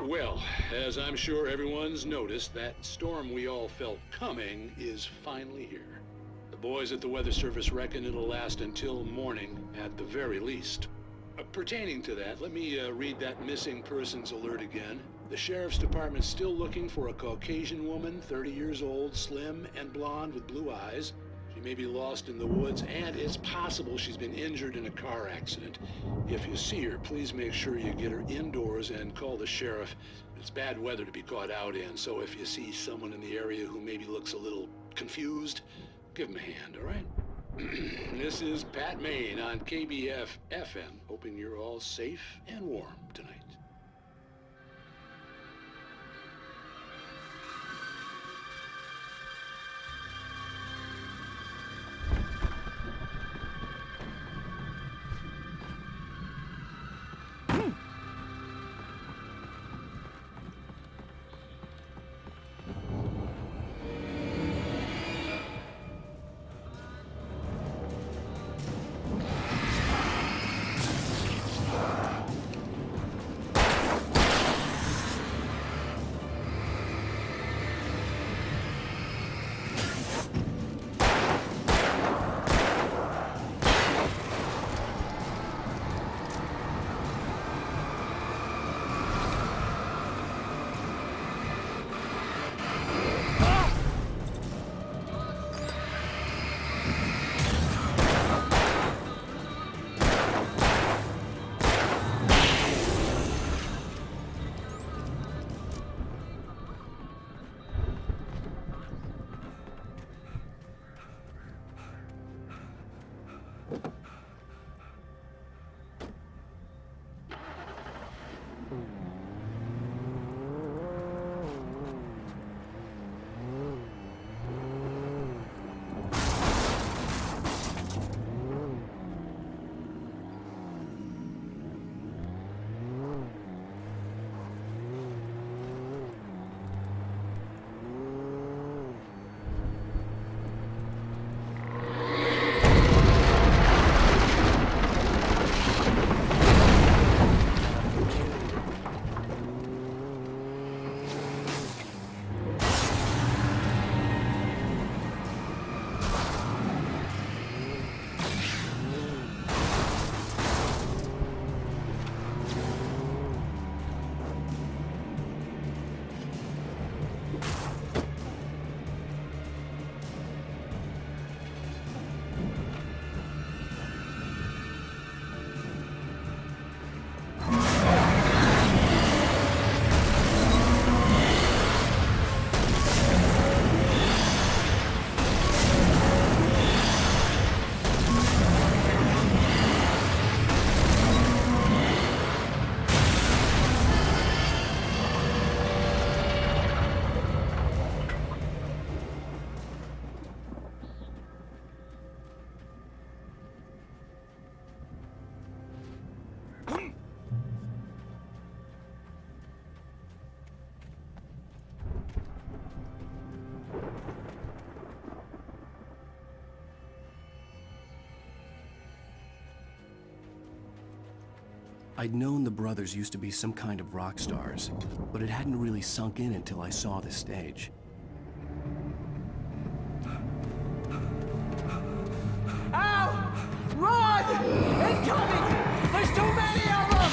Well, as I'm sure everyone's noticed, that storm we all felt coming is finally here. The boys at the Weather Service reckon it'll last until morning at the very least. Pertaining to that, let me read that missing persons alert again. The Sheriff's Department's still looking for a Caucasian woman, 30 years old, slim and blonde with blue eyes. She may be lost in the woods, and it's possible she's been injured in a car accident. If you see her, please make sure you get her indoors and call the sheriff. It's bad weather to be caught out in, so if you see someone in the area who maybe looks a little confused, give him a hand, all right? This is Pat Maine on KBF-FM, hoping you're all safe and warm tonight. I'd known the brothers used to be some kind of rock stars, but it hadn't really sunk in until I saw the stage. Ow! Run! Incoming! There's too many of them!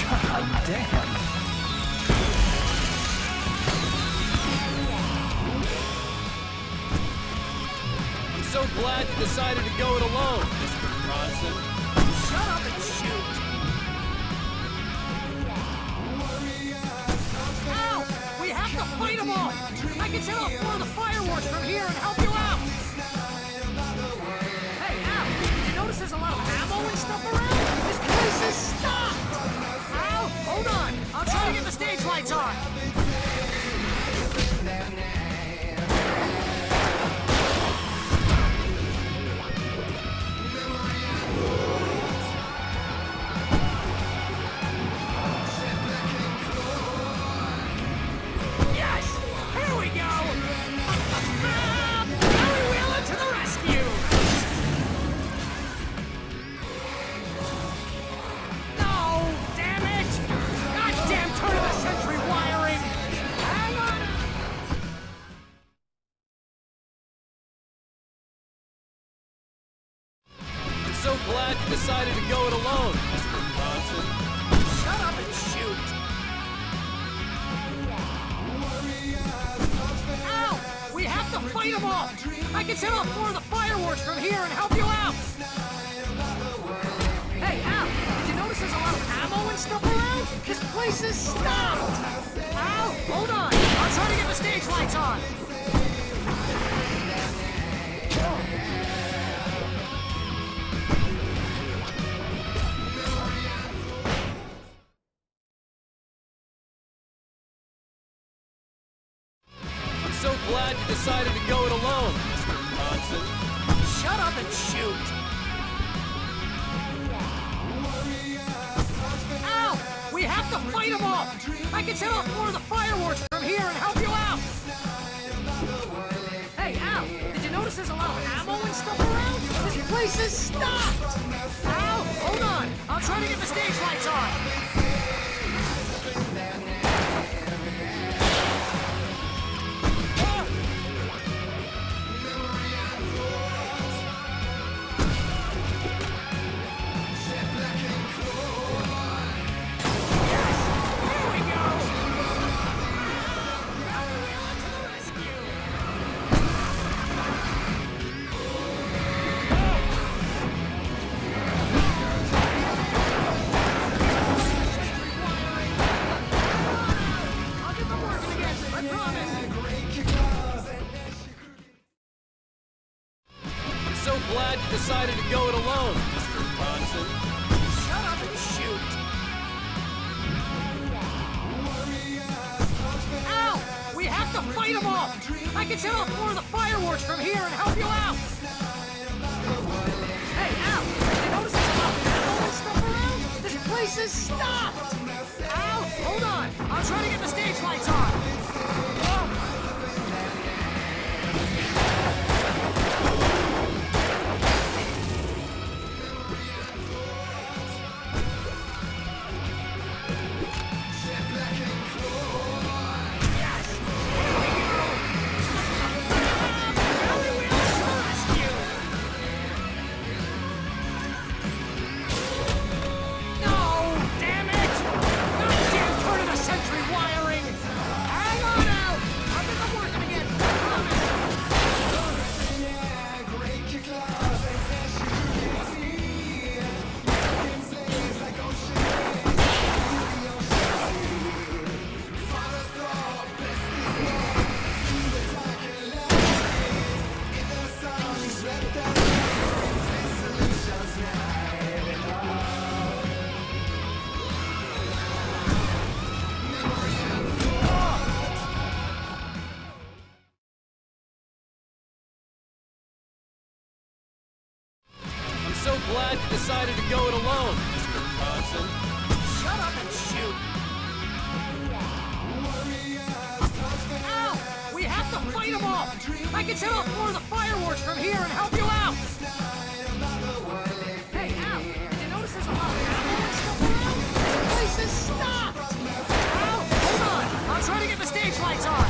God damn! So glad you decided to go it alone, Mr. Bronson. Shut up and shoot! Ow! We have to fight them all! I can set off more of the fireworks from here and help you out! Hey, Al! You notice there's a lot of ammo and stuff around? This place is stocked! Al, hold on! I'll try to get the stage lights on! Yes! Here we go! off! I can set off more of the fireworks from here and help you out! Hey, Al, did you notice there's a lot of ammo and stuff around? This place is stopped! Al, hold on! I'll try to get the stage lights on! I'm so glad you decided to go it alone, Mr. Bronson. Shut up and shoot! Ow! We have to fight them off! I can set off more of the fireworks from here and help you out! Hey, Al, did you notice there's a lot of ammo and stuff around? This place is stopped! Al, hold on! I'll try to get the stage lights on! Glad you decided to go it alone, Mr. Bronson. Shut up and shoot! Ow! We have to fight them off! I can set off more of the fireworks from here and help you out! Hey, Al, did you notice there's a lot of ammo and stuff around? This place is stopped! Al, hold on! I'll try to get the stage lights on! So glad you decided to go it alone, Mr. Bronson. Shut up and shoot! Ow! We have to fight them off! I can set off more of the fireworks from here and help you out! Hey, Al, did you notice there's a lot of ammo and stuff around? This place is stopped! Al, hold on! I'll try to get the stage lights on!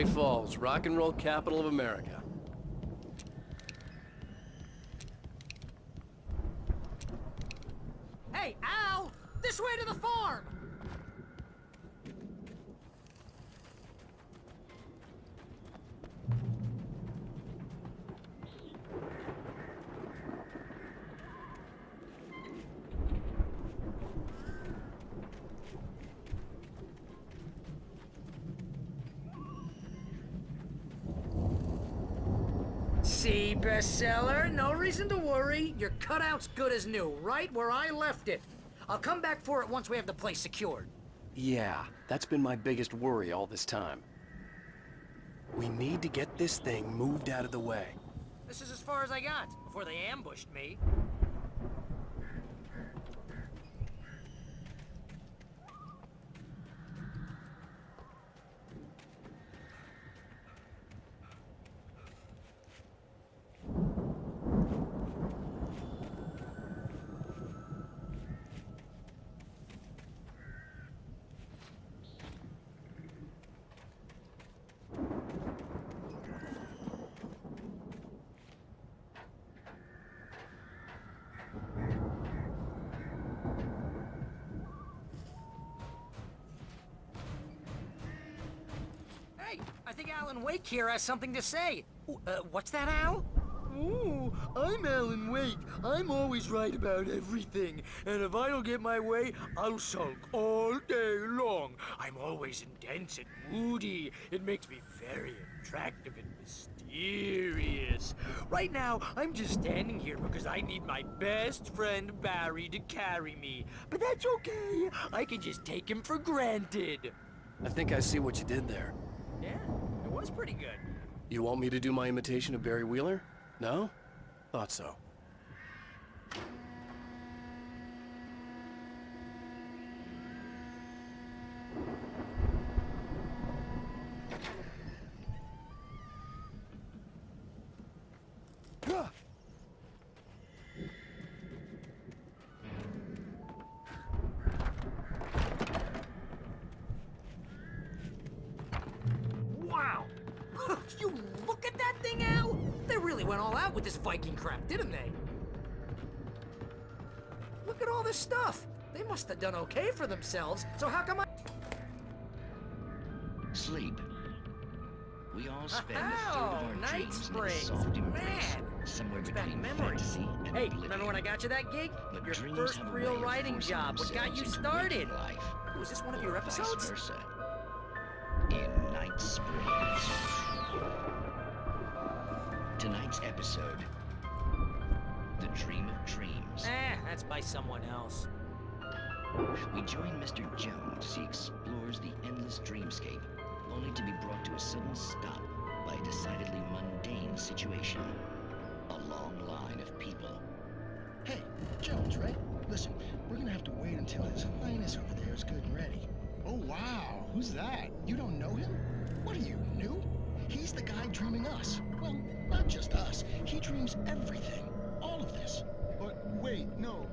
Night Falls, rock and roll capital of America. Hey, Al! This way to the farm! See, bestseller? No reason to worry. Your cutout's good as new, right where I left it. I'll come back for it once we have the place secured. Yeah, that's been my biggest worry all this time. We need to get this thing moved out of the way. This is as far as I got, before they ambushed me. Hey, I think Alan Wake here has something to say. What's that, Al? Ooh, I'm Alan Wake. I'm always right about everything. And if I don't get my way, I'll sulk all day long. I'm always intense and moody. It makes me very attractive and mysterious. Right now, I'm just standing here because I need my best friend Barry to carry me. But that's okay. I can just take him for granted. I think I see what you did there. Yeah, it was pretty good. You want me to do my imitation of Barry Wheeler? No? Thought so. Wow! You look at that thing, Al! They really went all out with this Viking crap, didn't they? Look at all this stuff! They must have done okay for themselves, so how come I... Sleep. We all spend a third of our Night dreams in a Springs! soft embrace, Man! somewhere It's back between memories. fantasy and Hey, oblivion. remember when I got you that gig? But Your dreams first have a real way of writing forcing job. What got you themselves into started? waking life, Was this one of your or episodes? Vice versa. In Night Springs. Tonight's episode, The Dream of Dreams. That's by someone else. We join Mr. Jones as he explores the endless dreamscape, only to be brought to a sudden stop by a decidedly mundane situation. A long line of people. Hey, Jones, right? Listen, we're gonna have to wait until His Highness over there is good and ready. Oh, wow. Who's that? You don't know him? What are you, new? He's the guy dreaming us. Well, not just us. He dreams everything. All of this. But wait, no.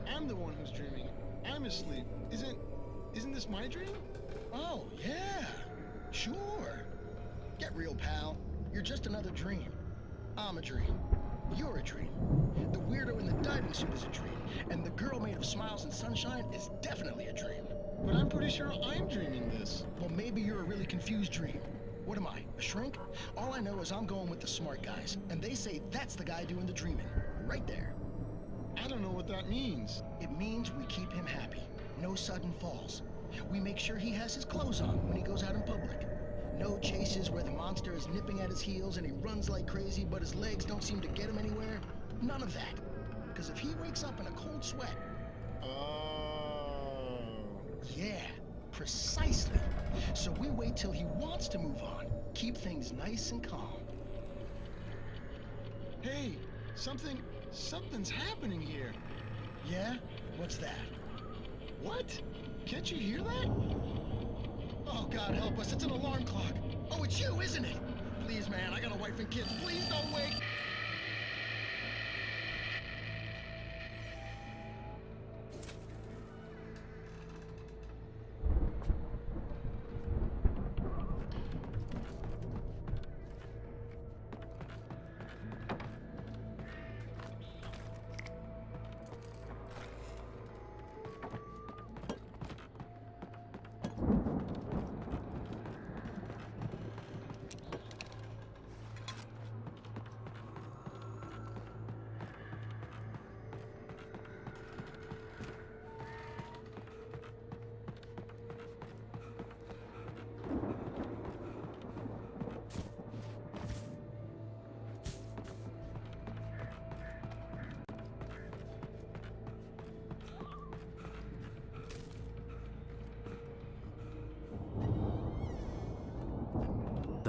I'm the one who's dreaming. I'm asleep. Isn't this my dream? Oh, yeah. Sure. Get real, pal. You're just another dream. I'm a dream. You're a dream. The weirdo in the diving suit is a dream. And the girl made of smiles and sunshine is definitely a dream. But I'm pretty sure I'm dreaming this. Well, maybe you're a really confused dream. What am I, a shrink? All I know is I'm going with the smart guys, and they say that's the guy doing the dreaming. Right there. I don't know what that means. It means we keep him happy. No sudden falls. We make sure he has his clothes on when he goes out in public. No chases where the monster is nipping at his heels and he runs like crazy, but his legs don't seem to get him anywhere. None of that. Because if he wakes up in a cold sweat... Oh. Yeah, precisely. So we wait till he wants to move on. Keep things nice and calm. Hey, something's happening here. Yeah? What's that? What? Can't you hear that? Oh, God help us, it's an alarm clock. Oh, it's you, isn't it? Please, man, I got a wife and kids. Please don't wake.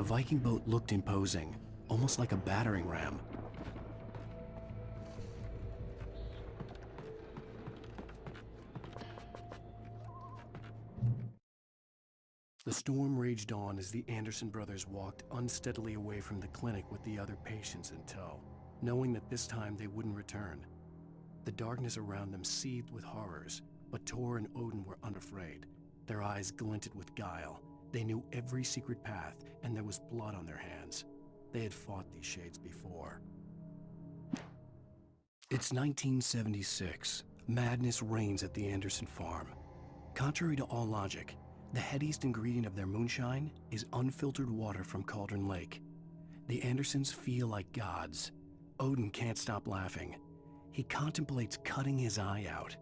Viking boat looked imposing, almost like a battering ram. The storm raged on as the Anderson brothers walked unsteadily away from the clinic with the other patients in tow, knowing that this time they wouldn't return. The darkness around them seethed with horrors, but Tor and Odin were unafraid. Their eyes glinted with guile. They knew every secret path, and there was blood on their hands. They had fought these shades before. It's 1976. Madness reigns at the Anderson farm. Contrary to all logic, the headiest ingredient of their moonshine is unfiltered water from Cauldron Lake. The Andersons feel like gods. Odin can't stop laughing. He contemplates cutting his eye out.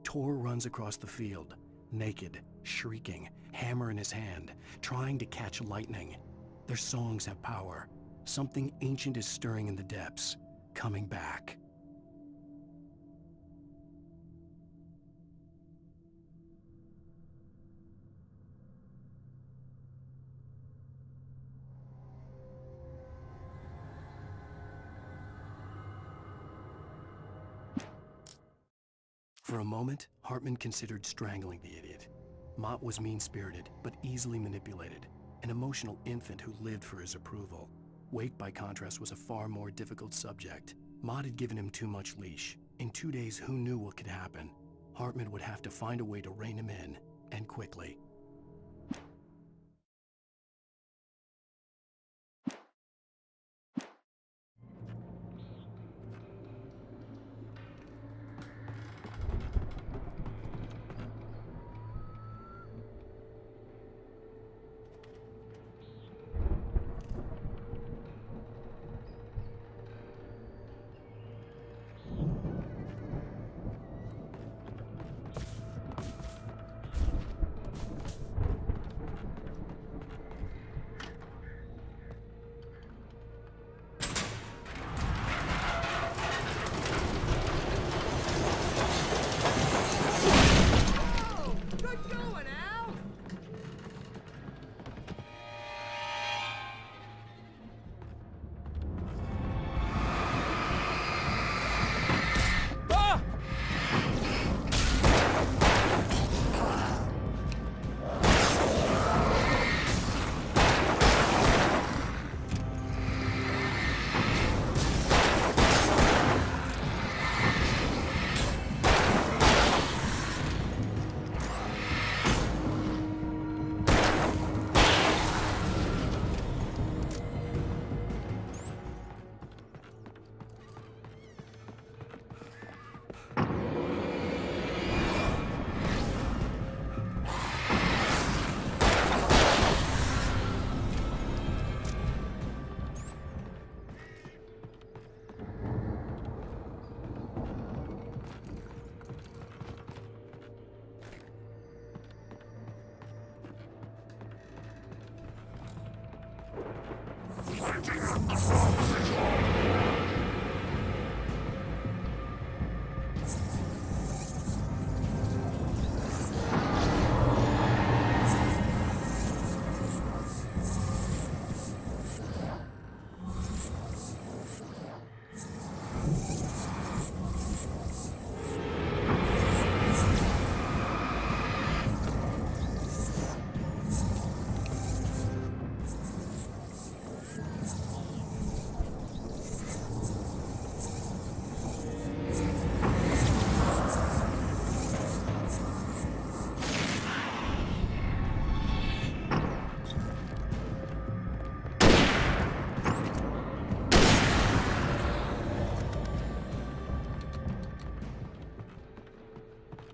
Tor runs across the field, naked, shrieking, hammer in his hand, trying to catch lightning. Their songs have power. Something ancient is stirring in the depths, coming back. For a moment, Hartman considered strangling the idiot. Mott was mean-spirited, but easily manipulated, an emotional infant who lived for his approval. Wake, by contrast, was a far more difficult subject. Mott had given him too much leash. In 2 days, who knew what could happen? Hartman would have to find a way to rein him in, and quickly.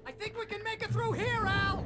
I think we can make it through here, Al!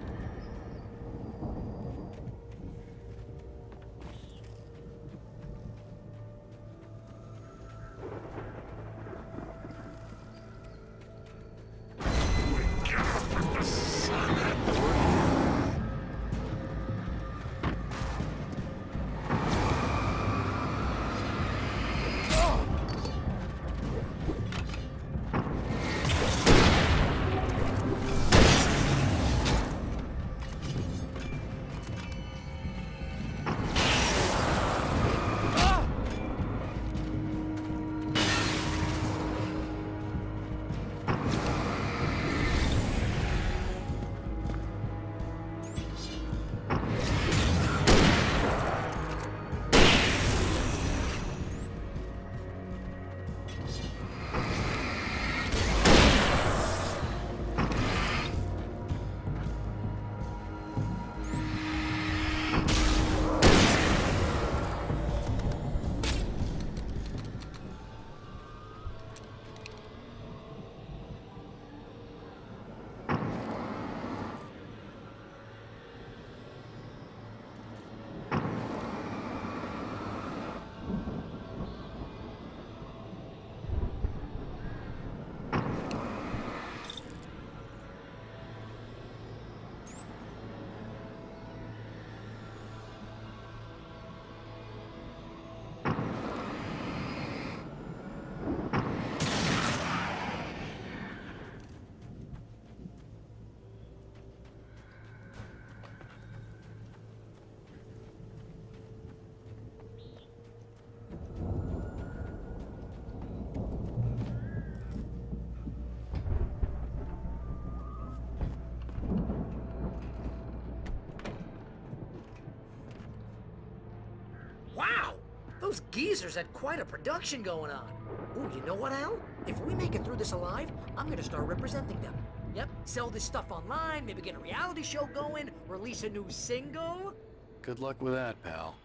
Those geezers had quite a production going on. Ooh, you know what, Al? If we make it through this alive, I'm gonna start representing them. Yep, sell this stuff online, maybe get a reality show going, release a new single. Good luck with that, pal.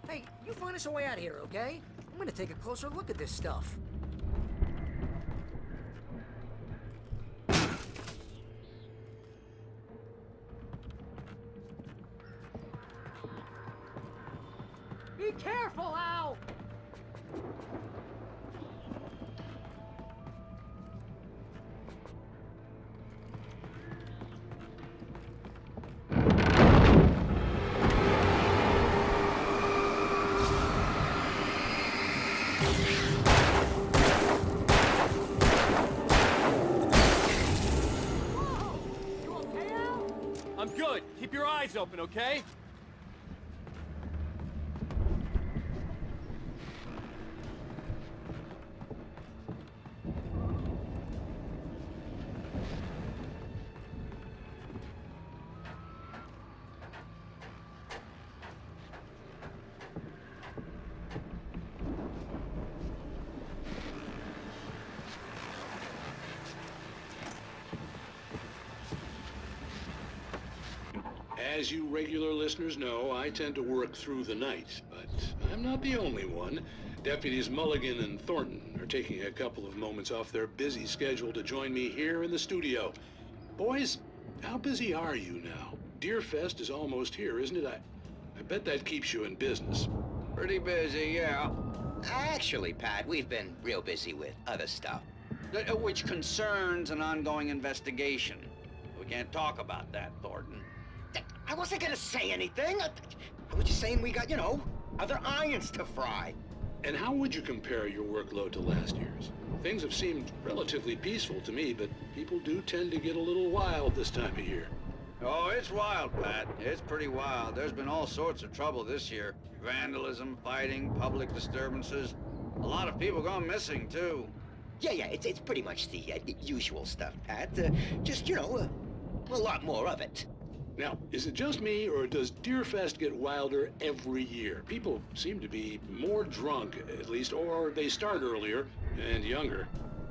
Hey, you find us a way out of here, okay? I'm gonna take a closer look at this stuff. Be careful, Al! I'm good. Keep your eyes open, okay? As you regular listeners know, I tend to work through the night, but I'm not the only one. Deputies Mulligan and Thornton are taking a couple of moments off their busy schedule to join me here in the studio. Boys, how busy are you now? Deerfest is almost here, isn't it? I bet that keeps you in business. Pretty busy, yeah. Actually, Pat, we've been real busy with other stuff, which concerns an ongoing investigation. We can't talk about that, Thornton. I wasn't gonna say anything. I was just saying we got, other irons to fry. And how would you compare your workload to last year's? Things have seemed relatively peaceful to me, but people do tend to get a little wild this time of year. Oh, it's wild, Pat. It's pretty wild. There's been all sorts of trouble this year. Vandalism, fighting, public disturbances. A lot of people gone missing, too. Yeah, it's pretty much the usual stuff, Pat. Just, a lot more of it. Now, is it just me, or does Deerfest get wilder every year? People seem to be more drunk, at least, or they start earlier and younger.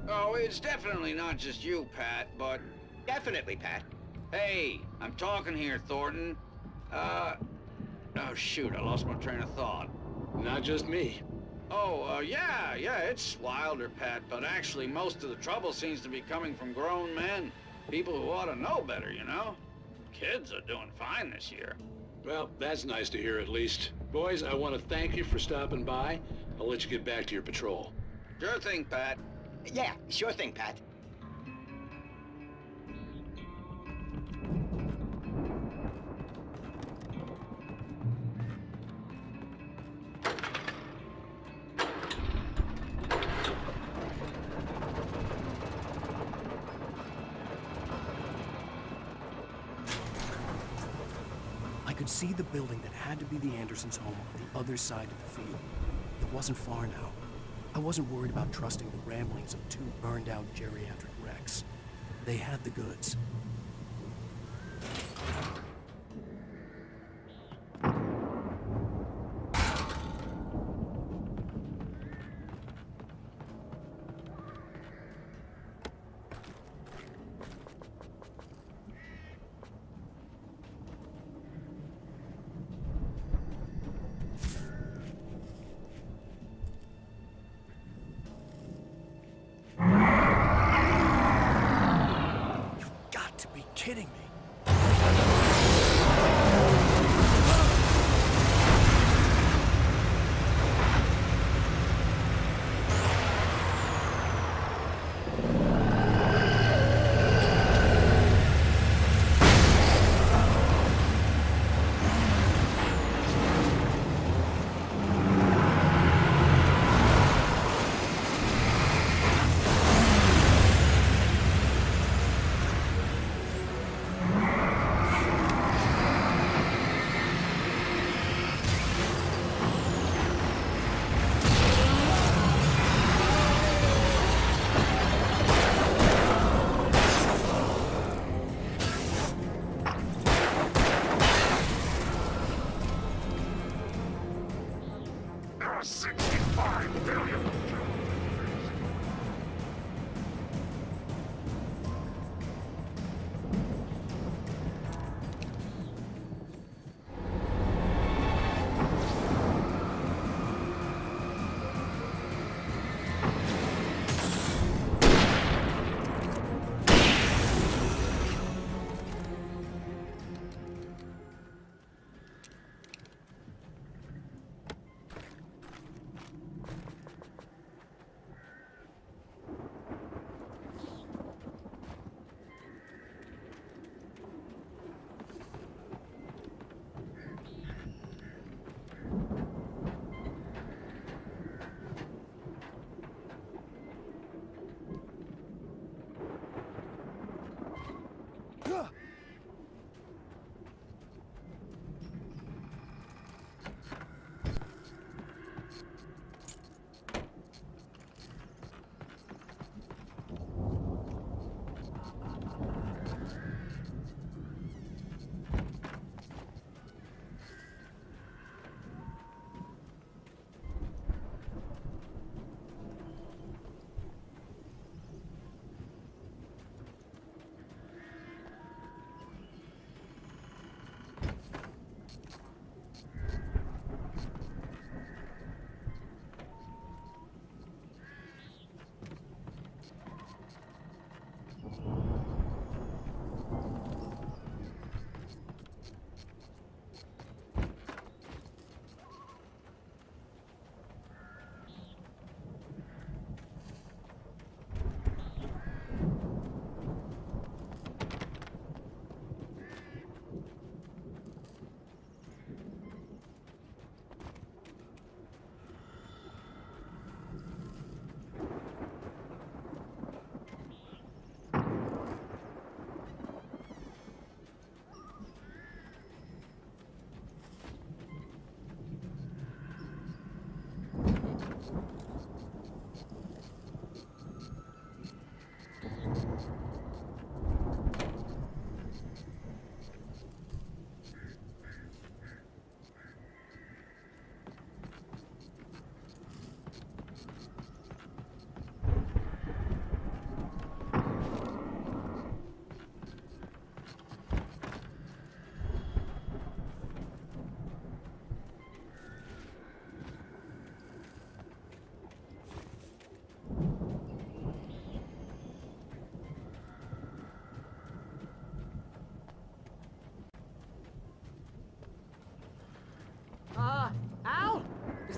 Oh, it's definitely not just you, Pat, but... Definitely, Pat. Hey, I'm talking here, Thornton. Oh, shoot, I lost my train of thought. Not just me. Oh, yeah, it's wilder, Pat, but actually most of the trouble seems to be coming from grown men. People who ought to know better, Kids are doing fine this year. Well, that's nice to hear at least. Boys, I want to thank you for stopping by. I'll let you get back to your patrol. Sure thing, Pat. Yeah, sure thing, Pat. I could see the building that had to be the Andersons' home on the other side of the field. It wasn't far now. I wasn't worried about trusting the ramblings of two burned-out geriatric wrecks. They had the goods. Kidding me.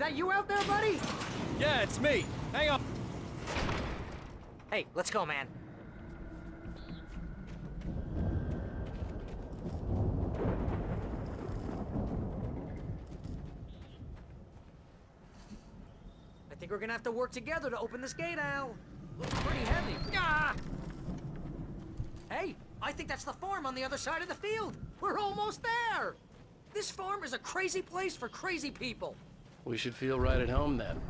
that you out there, buddy? Yeah, it's me. Hang on. Hey, let's go, man. I think we're gonna have to work together to open this gate, Al. Looks pretty heavy. Ah! Hey, I think that's the farm on the other side of the field. We're almost there. This farm is a crazy place for crazy people. We should feel right at home then.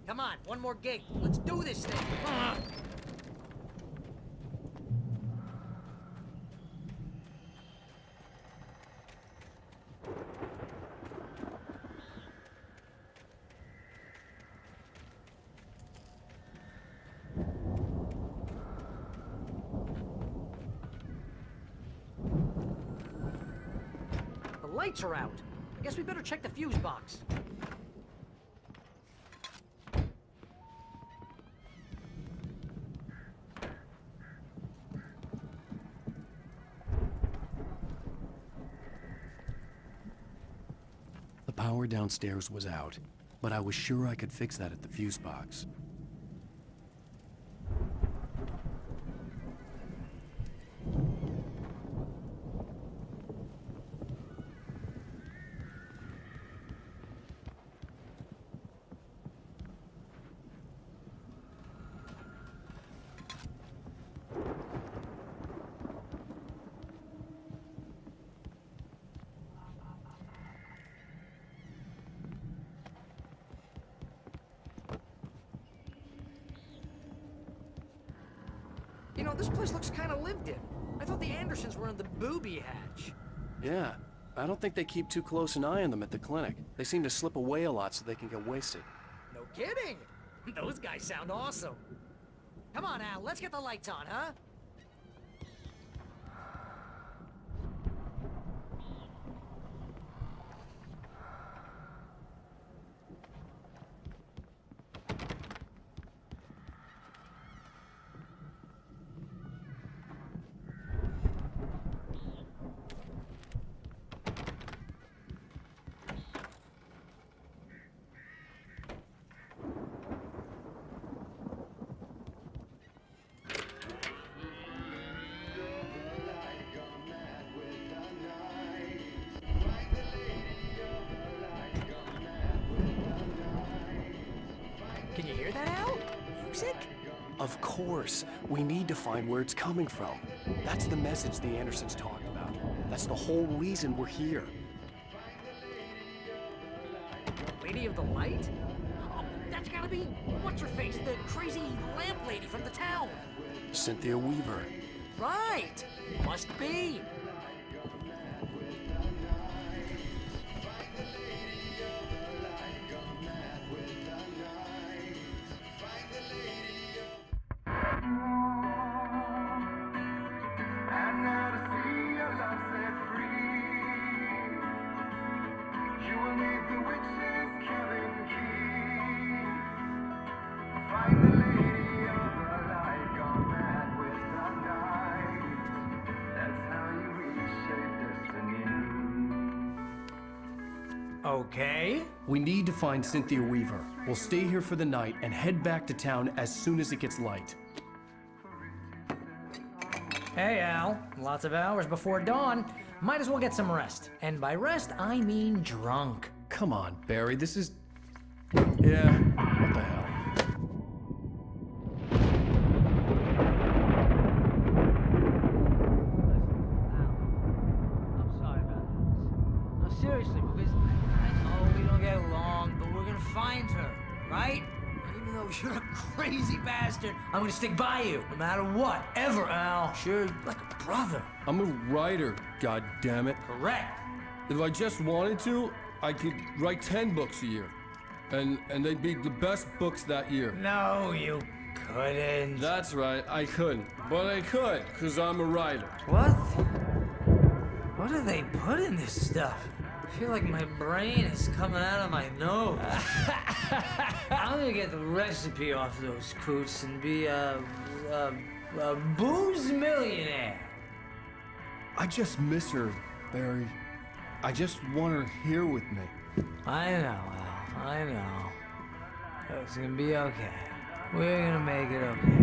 Come on, one more gate. Let's do this thing. The lights are out. I guess we better check the fuse box. The power downstairs was out, but I was sure I could fix that at the fuse box. You know, this place looks kind of lived in. I thought the Andersons were in the booby hatch. Yeah, I don't think they keep too close an eye on them at the clinic. They seem to slip away a lot so they can get wasted. No kidding. Those guys sound awesome. Come on, Al, let's get the lights on, huh? Can you hear that, Al? Music? Of course. We need to find where it's coming from. That's the message the Andersons talked about. That's the whole reason we're here. Lady of the Light? Oh, that's gotta be, what's-her-face, the crazy lamp lady from the town. Cynthia Weaver. Right! Must be. Okay. We need to find Cynthia Weaver. We'll stay here for the night and head back to town as soon as it gets light. Hey, Al. Lots of hours before dawn. Might as well get some rest. And by rest, I mean drunk. Come on, Barry, this is... Yeah, what the hell? I'm sorry about this. No, seriously, because I know we don't get along, but we're gonna find her, right? Even though you're a crazy bastard, I'm gonna stick by you, no matter what, ever, Al. Sure, like a brother. I'm a writer, goddammit. Correct. If I just wanted to, I could write 10 books a year. And they'd be the best books that year. No, you couldn't. That's right, I couldn't. But I could, because I'm a writer. What? What do they put in this stuff? I feel like my brain is coming out of my nose. I'm gonna get the recipe off those coots and be, The booze millionaire. I just miss her, Barry. I just want her here with me. I know, Al. I know. It's gonna be okay. We're gonna make it okay.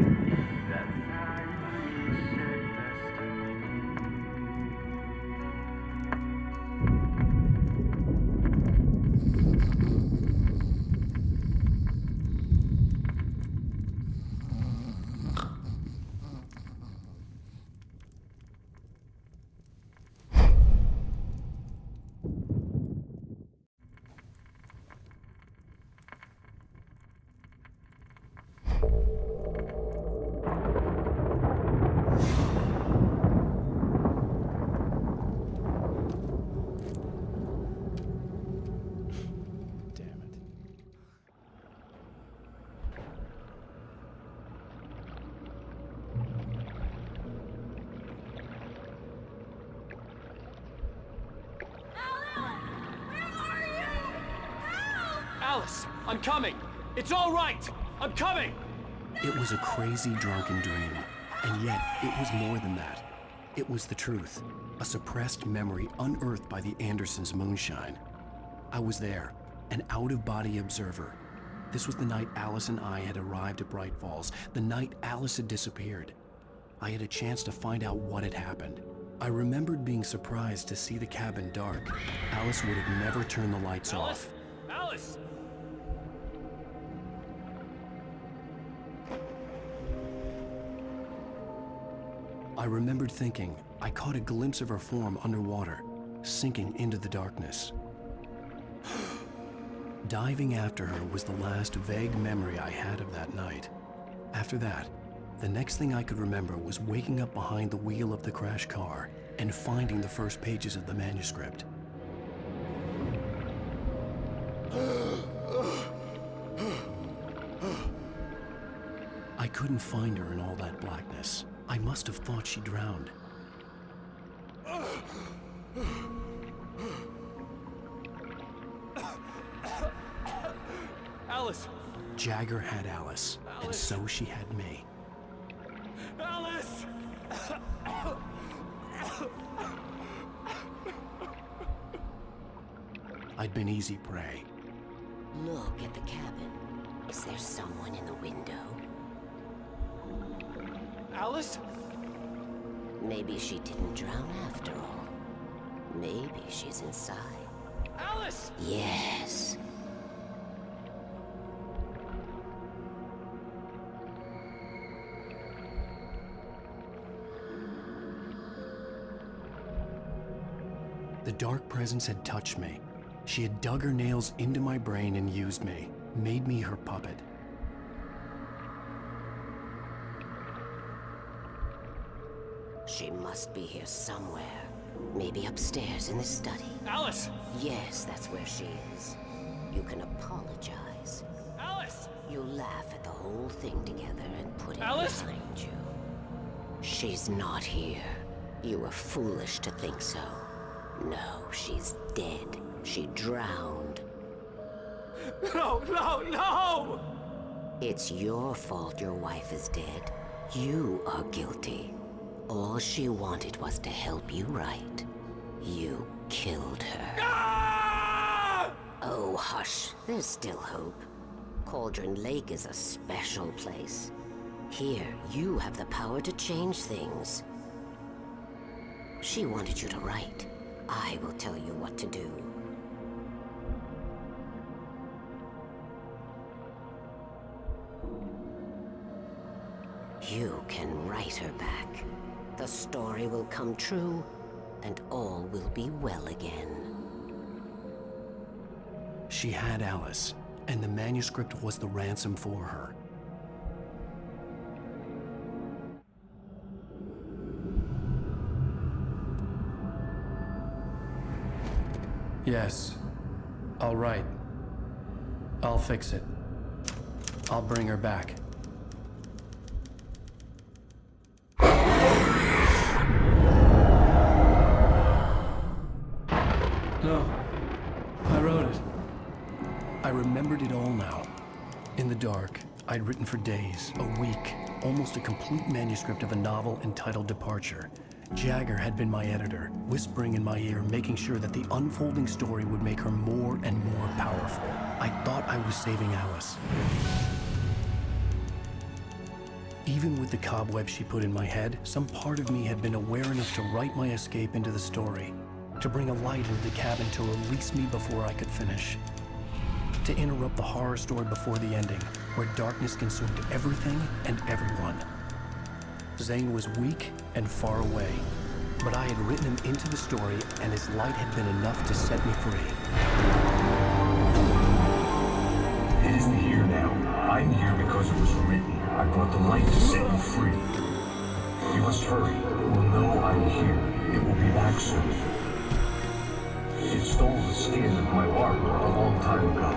Alice, I'm coming! It's all right! I'm coming! It was a crazy, drunken dream, and yet it was more than that. It was the truth, a suppressed memory unearthed by the Andersons' moonshine. I was there, an out-of-body observer. This was the night Alice and I had arrived at Bright Falls, the night Alice had disappeared. I had a chance to find out what had happened. I remembered being surprised to see the cabin dark. Alice would have never turned the lights off. Alice! I remembered thinking I caught a glimpse of her form underwater, sinking into the darkness. Diving after her was the last vague memory I had of that night. After that, the next thing I could remember was waking up behind the wheel of the crash car and finding the first pages of the manuscript. I couldn't find her in all that blackness. I must have thought she drowned. Alice! Jagger had Alice, and so she had me. Alice! I'd been easy prey. Look at the cabin. Is there someone in the window? Alice? Maybe she didn't drown after all. Maybe she's inside. Alice! Yes. The dark presence had touched me. She had dug her nails into my brain and used me, made me her puppet. She must be here somewhere. Maybe upstairs in the study. Alice! Yes, that's where she is. You can apologize. Alice! You laugh at the whole thing together and put it Alice? behind you. She's not here. You were foolish to think so. No, she's dead. She drowned. No, no, no! It's your fault your wife is dead. You are guilty. All she wanted was to help you right. You killed her. Ah! Oh, hush. There's still hope. Cauldron Lake is a special place. Here, you have the power to change things. She wanted you to write. I will tell you what to do. You can write her back. The story will come true, and all will be well again. She had Alice, and the manuscript was the ransom for her. Yes. All right. I'll fix it. I'll bring her back. No. I wrote it. I remembered it all now. In the dark, I'd written for days, a week, almost a complete manuscript of a novel entitled Departure. Jagger had been my editor, whispering in my ear, making sure that the unfolding story would make her more and more powerful. I thought I was saving Alice. Even with the cobweb she put in my head, some part of me had been aware enough to write my escape into the story, to bring a light into the cabin to release me before I could finish, to interrupt the horror story before the ending, where darkness consumed everything and everyone. Zane was weak and far away, but I had written him into the story, and his light had been enough to set me free. It isn't here now. I'm here because it was written. I brought the light to set you free. You must hurry. It will know I'm here. It will be back soon. It stole the skin of my Barbara a long time ago.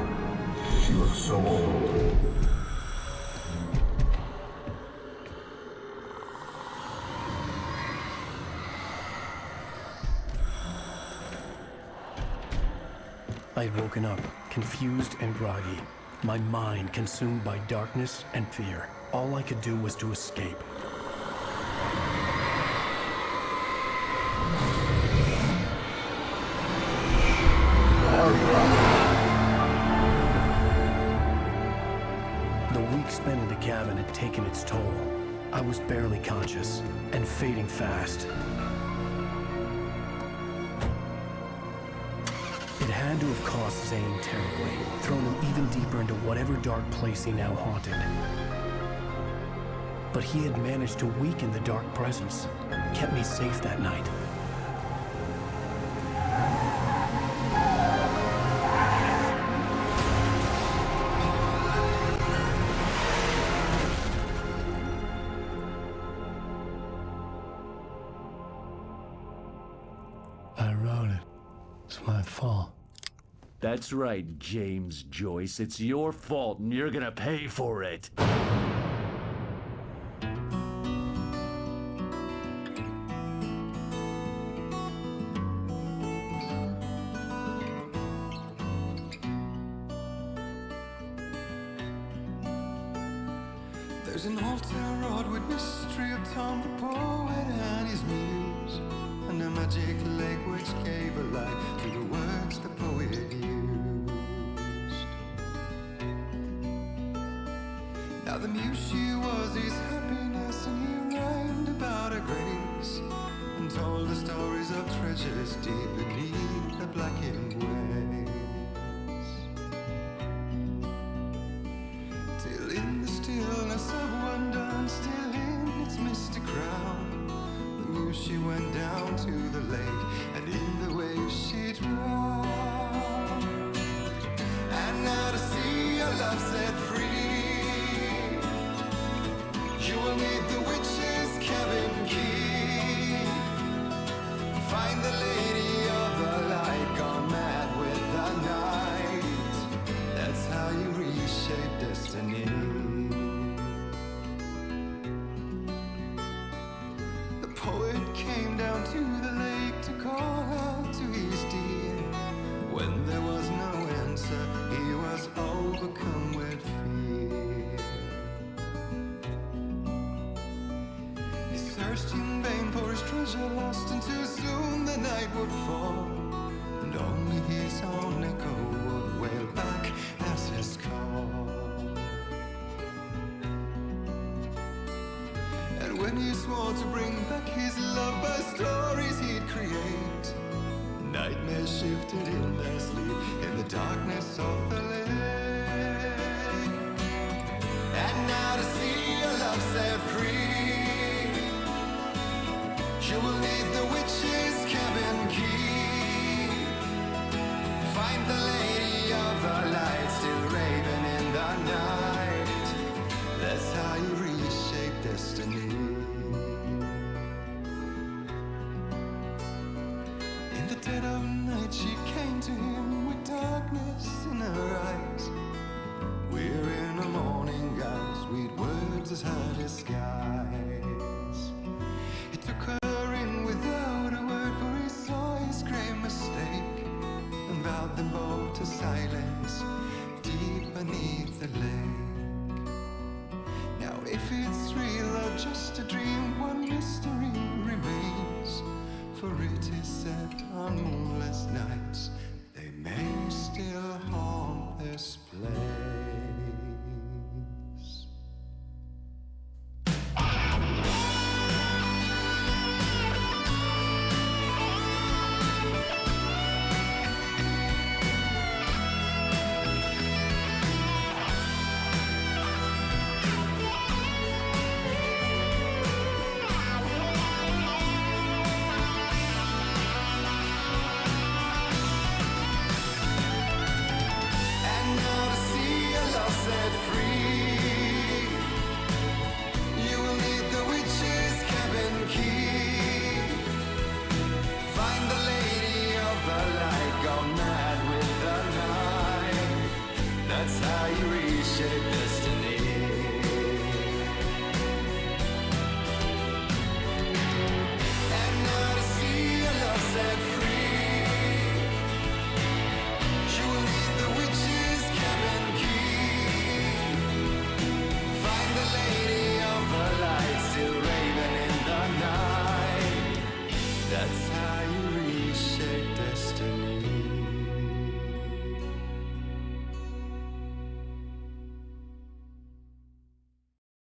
She looks so old. I had woken up, confused and groggy, my mind consumed by darkness and fear. All I could do was to escape. The week spent in the cabin had taken its toll. I was barely conscious and fading fast. It had to have cost Zane terribly, thrown him even deeper into whatever dark place he now haunted. But he had managed to weaken the dark presence, kept me safe that night. I wrote it. It's my fault. That's right, James Joyce. It's your fault, and you're gonna pay for it. There's an altar wrought with mystery of Tom the poet and his muse, and a magic lake which gave a light to the words the poet used. Now the muse she was his happiness, and he rhymed about her grace, and told the stories of treasures deep beneath the blackened waves. Till in the stillness of wonder, and still in its misty crown, the muse she went down to the lake, and in the waves she drowned. And now to see your love set free, you will need the witch's cabin key. Find the lady of the light, gone mad with the night. That's how you reshape destiny. The poet came down to the lake to call out to his dear. When there was no answer, he was overcome with fear. He searched in vain for his treasure lost, and too soon the night would fall, and only his own echo would wail back as his call. And when he swore to bring back his love by stories he'd create, nightmares shifted in their sleep in the darkness of the lake. And now to see your love set free, you will need the witch's cabin key. Find the lady of the light, still raving in the night. That's how you reshape destiny. In the dead of night she came to him with darkness in her eyes. We're in a morning gown, sweet words as her disguise. He took her in without a word, for he saw his grave mistake, and vowed them both to silence deep beneath the lake. Now If it's real or just a dream, one mystery remains. For it is said on moonless nights,